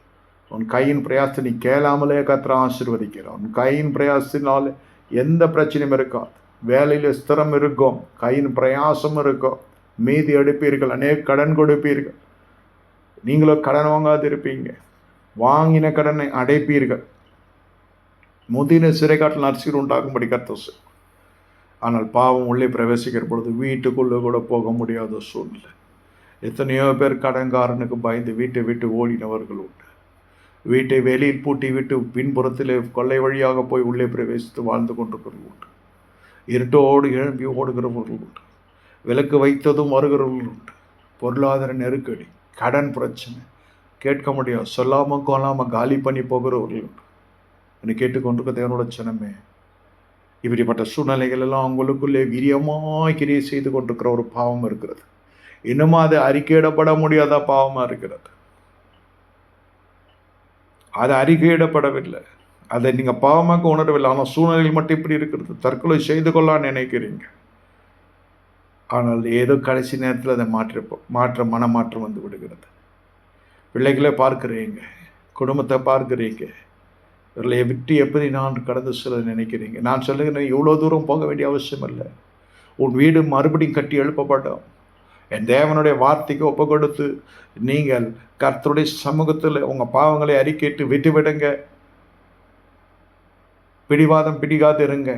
உன் கையின் பிரயாசத்தை நீ கேளாமலே கர்த்தர் ஆசீர்வதிக்கிறான். உன் கையின் பிரயாசத்தினால் எந்த பிரச்சனையும் இருக்காது. வேலையில் ஸ்திரம் இருக்கும், கையின் பிரயாசம் இருக்கும், மீதி எடுப்பீர்கள், அநேக கடன் கொடுப்பீர்கள். நீங்களும் கடன் வாங்காது இருப்பீங்க, வாங்கின கடனை அடைப்பீர்கள். முதின சிறைக்காட்டில் நர்சீர் உண்டாகும்படி கர்த்தர். ஆனால் பாவம் உள்ளே பிரவேசிக்கிற பொழுது வீட்டுக்குள்ளே கூட போக முடியாத சூழ்நிலை. எத்தனையோ பேர் கடன்காரனுக்கு பயந்து வீட்டை விட்டு ஓடினவர்கள் உண்டு. வீட்டை வெளியில் பூட்டி விட்டு பின்புறத்தில் கொள்ளை வழியாக போய் உள்ளே பிரவேசித்து வாழ்ந்து கொண்டிருக்கிறவர்கள் உண்டு. இருட்டோடு எழும்பி ஓடுகிறவர்கள் உண்டு. விலக்கு வைத்ததும் வருகிறவர்கள் உண்டு. பொருளாதார நெருக்கடி, கடன் பிரச்சனை, கேட்க முடியாது, சொல்லாமல் கொள்ளாமல் காலி பண்ணி போகிறவர்கள் உண்டு. என்னை கேட்டுக்கொண்டிருக்க தேவனோட ஜனமே, இப்படிப்பட்ட சூழ்நிலைகள் எல்லாம் உங்களுக்குள்ளே வீரியமாய் கிரியை செய்து கொண்டிருக்கிற ஒரு பாவம் இருக்கிறது. இன்னும் அது அறிக்கையிடப்பட முடியாத பாவமாக இருக்கிறது. அது அறிக்கையிடப்படவில்லை, அதை நீங்கள் பாவமாக உணரவில்லை. ஆனால் சூழ்நிலைகள் மட்டும் இப்படி இருக்கிறது. தற்கொலை செய்து கொள்ளலான்னு நினைக்கிறீங்க, ஆனால் ஏதோ கடைசி நேரத்தில் அதை மனமாற்றம் வந்து விடுகிறது. பிள்ளைகளை பார்க்குறீங்க, குடும்பத்தை பார்க்குறீங்க, இவர்களை விட்டு எப்படி நான் கடந்து செல்ல நினைக்கிறீங்க? நான் சொல்லுகிறேன், இவ்வளோ தூரம் போக வேண்டிய அவசியம் இல்லை. உன் வீடு மறுபடியும் கட்டி எழுப்பப்படும். என் தேவனுடைய வார்த்தைக்கு ஒப்பு கொடுத்து நீங்கள் கர்த்தருடைய சமூகத்தில் உங்கள் பாவங்களை அறிக்கையிட்டு விட்டுவிடுங்க. பிடிவாதம் பிடிக்காது இருங்க.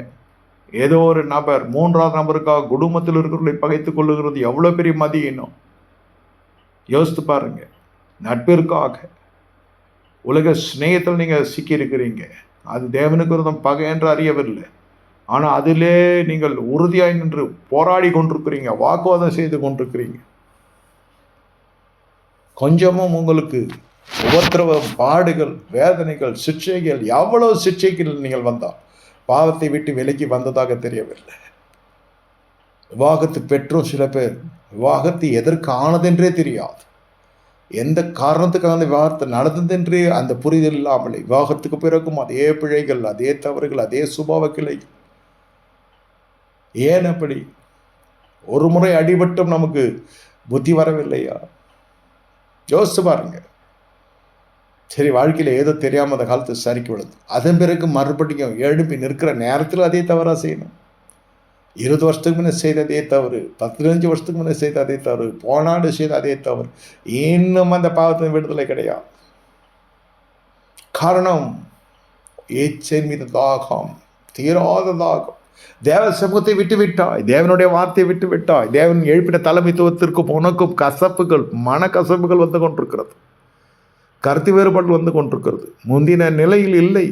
ஏதோ ஒரு நபர் மூன்றாவது நபருக்காக குடும்பத்தில் இருக்கிறவர்களை பகைத்துக் கொள்ளுகிறது எவ்வளோ பெரிய மதியினம் யோசித்து பாருங்க. நட்பிற்காக உலக ஸ்நேகத்தில் நீங்கள் சிக்கியிருக்கிறீங்க. அது தேவனுக்கு விரோதம் பகை என்று அறியவில்லை. ஆனால் அதிலே நீங்கள் உறுதியாய் நின்று போராடி கொண்டிருக்கிறீங்க, வாக்குவாதம் செய்து கொண்டிருக்கிறீங்க. கொஞ்சமும் உங்களுக்கு உபத்திரவம், பாடுகள், வேதனைகள், சிக்ஷைகள், எவ்வளவு சிக்ஷைகள் நீங்கள் வந்தால் பாவத்தை விட்டு விலகி வந்ததாக தெரியவில்லை. விவாகத்து பெற்றோர் சில பேர் விவாகத்து எதற்கு ஆனதென்றே தெரியாது. எந்த காரணத்துக்காக அந்த விவாகரத்து நடந்ததென்றே அந்த புரிதல் இல்லாமலே விவாகத்துக்கு பிறகும் அதே பிழைகள், அதே தவறுகள், அதே சுபாவ கிளை. ஏன் அப்படி? ஒரு முறை அடிபட்டும் நமக்கு புத்தி வரவில்லையா? யோசிச்சு பாருங்க. சரி, வாழ்க்கையில் ஏதோ தெரியாமல் அந்த காலத்தை சரிக்கு விழுது. அதன் பிறகு மறுபடியும் எழுப்பி நிற்கிற நேரத்தில் அதே தவறாக செய்யணும். 20 வருஷத்துக்கு முன்னே செய்த அதே தவறு, 15 வருஷத்துக்கு முன்னே செய்த அதே தவறு, போனாண்டு செய்த அதே தவறு, இன்னும் அந்த பாவத்தின் விடுதலை கிடையாது. காரணம் ஏச்சையின் மீது தாகம், தீராத தாகம். தேவ சமூகத்தை விட்டு விட்டாய், தேவனுடைய வார்த்தையை விட்டு விட்டாய். தேவன் எழுப்பின தலைமைத்துவத்திற்கும் உனக்கும் கசப்புகள், மன கசப்புகள் வந்து கொண்டிருக்கிறது. கருத்து வேறுபாடு வந்து கொண்டிருக்கிறது. முந்தின நிலையில் இல்லை.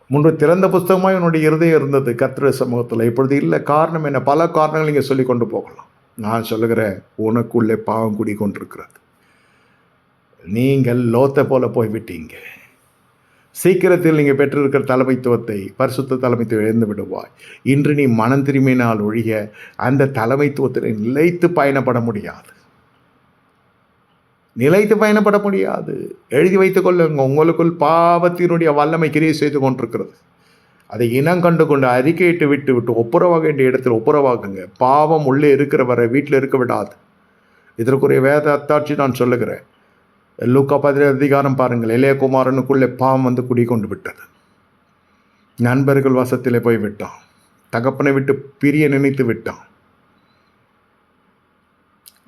முன்பு திறந்த புஸ்தகமாக என்னுடைய இருதயம் இருந்தது கர்த்தருடைய சமூகத்தில். இப்பொழுது இல்லை. காரணம் என்ன? பல காரணங்கள் நீங்கள் சொல்லி கொண்டு போகலாம். நான் சொல்லுகிறேன், உனக்குள்ளே பாவம் குடி கொண்டிருக்கிறது. நீங்கள் லோத்தை போல போய்விட்டீங்க. சீக்கிரத்தில் நீங்கள் பெற்றிருக்கிற தலைமைத்துவத்தை, பரிசுத்த தலைமைத்துவம் இழந்து விடுவாய். இன்று நீ மனம் திரும்பினால் ஒழிய அந்த தலைமைத்துவத்தில் நிலைத்து பயணப்பட முடியாது. நிலைத்து பயணப்பட முடியாது. எழுதி வைத்துக் கொள்ளுங்க. உங்களுக்குள் பாவத்தினுடைய வல்லமை கிரியை செய்து கொண்டிருக்கிறது. அதை இனம் கண்டு கொண்டு அறிக்கையிட்டு விட்டு விட்டு ஒப்புரவாக வேண்டிய இடத்தில் ஒப்புரவாகுங்க. பாவம் உள்ளே இருக்கிற வரை வீட்டில் இருக்க விடாது. இதற்குரிய வேத அத்தாட்சி நான் சொல்லுகிறேன். லூக்கா 10 அதிகாரம் பாருங்கள். இளையகுமாரனுக்குள்ளே பாவம் வந்து குடிக்கொண்டு விட்டது. நண்பர்கள் வசத்திலே போய் விட்டான். தகப்பனை விட்டு பிரிய நினைத்து விட்டான்.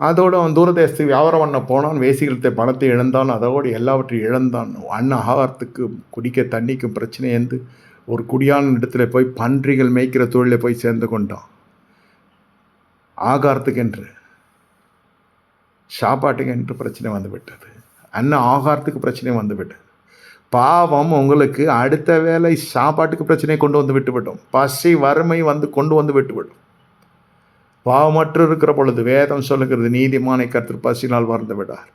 அதோடு அவன் தூரதேசத்துக்கு வியாபாரம் பண்ண போனான். வேசிகளத்தை பணத்தை இழந்தான். அதோடு எல்லாவற்றையும் இழந்தான். ஆகாரத்துக்கு குடிக்க தண்ணிக்கும் பிரச்சனை இருந்து ஒரு குடியான இடத்துல போய் பன்றிகள் மேய்க்கிற தொழிலில் போய் சேர்ந்து கொண்டான். ஆகாரத்துக்கு என்று, சாப்பாட்டுக்கு என்று பிரச்சனை வந்து விட்டது. ஆகாரத்துக்கு பிரச்சனை வந்து விட்டது. பாவம் உங்களுக்கு அடுத்த வேலை சாப்பாட்டுக்கு பிரச்சனையை கொண்டு வந்து விட்டுவிடும். பசி வறுமை வந்து கொண்டு வந்து விட்டுவிடும். பாவமற்று இருக்கிற பொழுது வேதம் சொல்லுகிறது, நீதிமானை கர்த்தர் பசினால் வாழ்ந்து விடார்.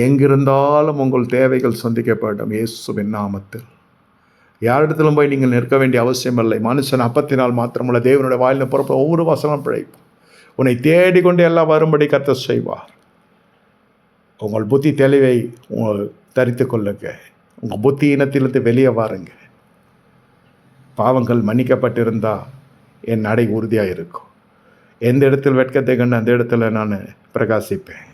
எங்கிருந்தாலும் உங்கள் தேவைகள் சந்திக்கப்படும் இயேசுவின் நாமத்தில். யாரிடத்திலும் போய் நீங்கள் நிற்க வேண்டிய அவசியம் இல்லை. மனுஷன் அப்பத்தினால் மாத்திரமுள்ள தேவனுடைய வாயிலில் புறப்பட ஒவ்வொரு வசனம் பிழைக்கும். உன்னை தேடிக்கொண்டு எல்லாம் வரும்படி கர்த்தர் செய்வார். உங்கள் புத்தி தெளிவை தரித்து கொள்ளுங்க. உங்கள் புத்தி இனத்திலிருந்து வெளியே வாருங்க. பாவங்கள் மன்னிக்கப்பட்டிருந்தால் என் நடை உறுதியாக இருக்கும். எந்த இடத்தில் வெட்கத்தை கண்டு அந்த இடத்துல நான் பிரகாசிப்பேன்.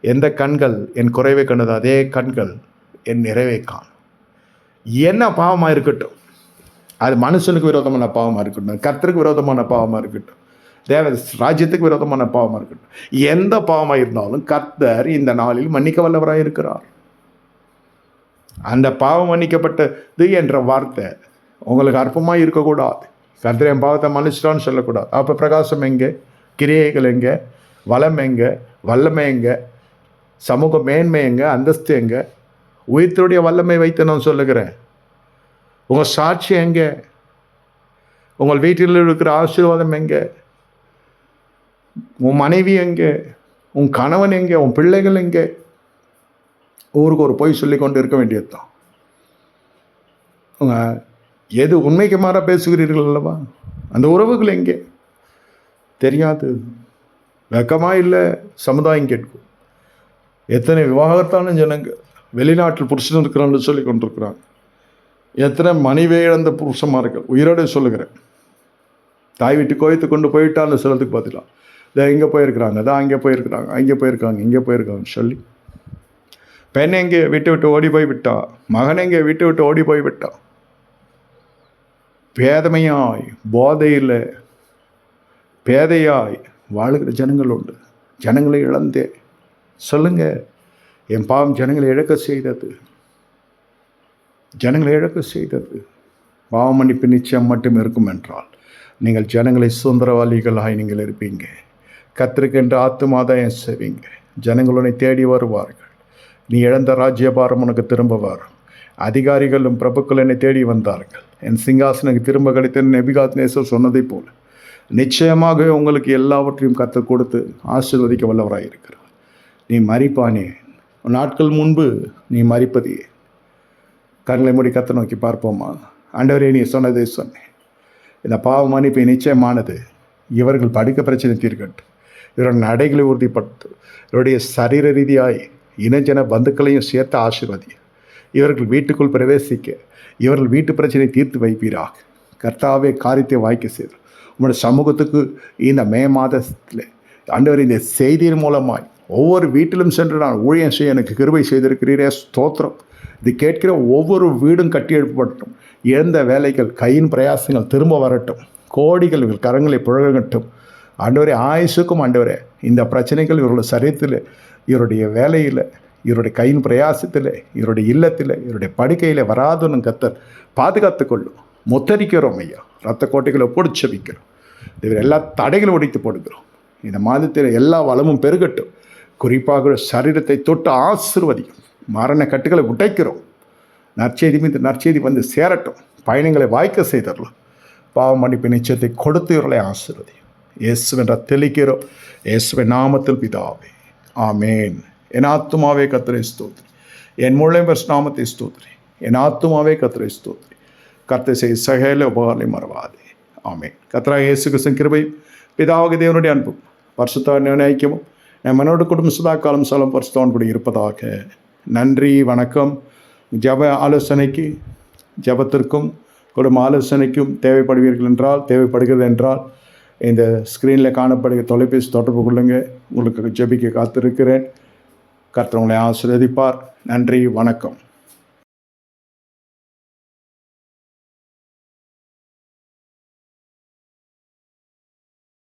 எந்த கண்கள் என் குறைவை கண்டதோ அதே கண்கள் என் நிறைவை காணும். என்ன பாவமாக இருக்கட்டும், அது மனுஷனுக்கு விரோதமான பாவமாக இருக்கட்டும், கர்த்தருக்கு விரோதமான பாவமாக இருக்கட்டும், தேவ ராஜ்யத்துக்கு விரோதமான பாவமாக இருக்கட்டும், எந்த பாவமாக இருந்தாலும் கர்த்தர் இந்த நாளில் மன்னிக்க வல்லவராக இருக்கிறார். அந்த பாவம் மன்னிக்கப்பட்டது என்ற வார்த்தை உங்களுக்கு அற்பமாக இருக்கக்கூடாது. கர்த்தர் என் பாவத்தை மன்னிச்சிட்டான்னு சொல்லக்கூடாது. அப்போ பிரகாசம் எங்கே, கிரியைகள் எங்கே, வளம் எங்கே, வல்லமை எங்கே, சமூக மேன்மை எங்கே, அந்தஸ்து எங்கே, உயிர்த்துடைய வல்லமை வைத்து நான் சொல்லுகிறேன். உங்கள் சாட்சி எங்கே, உங்கள் வீட்டில் இருக்கிற ஆசீர்வாதம் எங்கே, உன் மனைவி எங்கே, உன் கணவன் எங்கே, உன் பிள்ளைகள் எங்கே? ஊருக்கு ஒரு பொய் சொல்லி கொண்டு இருக்க வேண்டியது தான். எது உண்மைக்கு மாற பேசுகிறீர்கள் அல்லவா, அந்த உறவுகள் எங்கே தெரியாது. வெக்கமாக இல்லை சமுதாயம் கேட்கும். எத்தனை விவாகரத்தான ஜனங்க வெளிநாட்டில் புருஷன் இருக்கிறான்னு சொல்லி கொண்டிருக்கிறாங்க. எத்தனை மனைவி இழந்த புருஷமார்கள் உயிரோடு சொல்லுகிறேன். தாய் வீட்டு கோயத்து கொண்டு போயிட்டான்னு சிலத்துக்கு பார்த்துக்கலாம். இதை இங்கே போயிருக்கிறாங்க, அதான் அங்கே போயிருக்கிறாங்க, அங்கே போயிருக்காங்க, இங்கே போயிருக்காங்கன்னு சொல்லி பெண் எங்கே விட்டு விட்டு ஓடி போய் விட்டா, மகன் எங்கே விட்டு விட்டு ஓடி போய் விட்டா. பேதமையாய் போதையில் பேதையாய் வாழுகிற ஜனங்கள் உண்டு. ஜனங்களை இழந்தே சொல்லுங்க, என் பாவம் ஜனங்களை இழக்க செய்தது, ஜனங்களை இழக்க செய்தது. பாவ மன்னிப்பு நிச்சயம் மட்டும் இருக்கும் என்றால் நீங்கள் ஜனங்களை சுதந்திரவாளிகளாய் நீங்கள் இருப்பீங்க. கர்த்தருக்கென்று ஆத்துமாதாயம் செய்வீங்க. ஜனங்களுனை தேடி வருவார்கள். நீ இழந்த ராஜ்யபாரம் உனக்கு திரும்ப வரும். அதிகாரிகளும் பிரபுக்கள் என்னை தேடி வந்தார்கள். என் சிங்காசனுக்கு திரும்ப கிடைத்த நேபுகாத்நேசர் சொன்னதை போல நிச்சயமாக உங்களுக்கு எல்லாவற்றையும் கர்த்தர் கொடுத்து ஆசீர்வதிக்க வல்லவராக இருக்கிறார். நீ மரிப்பானே, நாட்கள் முன்பு நீ மரிப்பதே. கண்களை மூடி கர்த்தரை நோக்கி பார்ப்போமா? ஆண்டவரே, நீ சொன்னதை சொன்னேன். இந்த பாவ மன்னிப்பு நிச்சயமானது. இவர்கள் படிக்க பிரச்சனை தீர்க்கட்டும். இவருடைய நடைகளை உறுதிப்படுத்து. இவருடைய சரீர ரீதியாய் இனஜன பந்துக்களையும் சேர்த்து ஆசீர்வதி. இவர்கள் வீட்டுக்குள் பிரவேசிக்க இவர்கள் வீட்டு பிரச்சனை தீர்த்து வைப்பீராக. கர்த்தாவே, காரியத்தை வாய்க்க செய்து உங்களுடைய சமூகத்துக்கு இந்த மே மாதத்தில் ஆண்டவர் இந்த செய்தியின் மூலமாய் ஒவ்வொரு வீட்டிலும் சென்று நான் ஊழியம் செய்ய எனக்கு கிருபை செய்திருக்கிறீரே, ஸ்தோத்திரம். இது கேட்கிற ஒவ்வொரு வீடும் கட்டி எழுப்பப்படட்டும். இழந்த வேலைகள், கையின் பிரயாசங்கள் திரும்ப வரட்டும். கோடிகள் இவர்கள் கரங்களை புழங்கட்டும். ஆண்டவரே, ஆயுசுக்கும் ஆண்டவரே, இந்த பிரச்சனைகள் இவர்களுடைய சரீரத்தில், இவருடைய வேலையில், இவருடைய கையின் பிரயாசத்தில், இவருடைய இல்லத்தில், இவருடைய படுக்கையில் வராதுன்னு கர்த்தர் பாதுகாத்து கொள்ளும். முத்தரிக்கிறோம் ஐயா. ரத்த கோட்டைகளை பொடிச்சு வைக்கிறோம். இவர் எல்லா தடைகளும் உடைத்து போடுகிறோம். இந்த மாதத்தில் எல்லா வளமும் பெருகட்டும். குறிப்பாக சரீரத்தை தொட்டு ஆசீர்வதிக்கும். மரண கட்டுகளை உடைக்கிறோம். நற்செய்தி மீது நற்செய்தி வந்து சேரட்டும். பயணங்களை வாய்க்க செய்தரலாம். பாவ மன்னிப்பு நிச்சயத்தை கொடுத்து இவர்களை ஆசீர்வதியும். இயேசுவென்ற தெளிக்கிறோம். இயேசுவின் நாமத்தில் பிதாவே, ஆமேன். என் ஆத்துமாவே கர்த்தரை ஸ்தோத்திரி. என் முழு நாமத்தை ஸ்தோத்திரி. என் ஆத்துமாவே கர்த்தரை ஸ்தோத்திரி. கர்த்தர் செய்த சகல உபகாரங்களை மறவாதே. ஆமேன். கர்த்தராகிய இயேசு கிறிஸ்துவின் கிருபையும் பிதாவாகிய தேவனுடைய அன்பும் பரிசுத்த ஐக்கியமும் என் மனோட குடும்பம் சதா காலம் சலம் பரிசுத்தவான் கூட இருப்பதாக. நன்றி, வணக்கம். ஜப ஆலோசனைக்கு, ஜபத்திற்கும் குடும்ப ஆலோசனைக்கும் தேவைப்படுகிறது என்றால் இந்த ஸ்க்ரீனில் காணப்படுகிற தொலைபேசி தொடர்பு கொள்ளுங்கள். உங்களுக்கு ஜெபிக்க காத்திருக்கிறேன். கர்த்தர் உங்களை ஆசீர்வதிப்பார். நன்றி, வணக்கம்.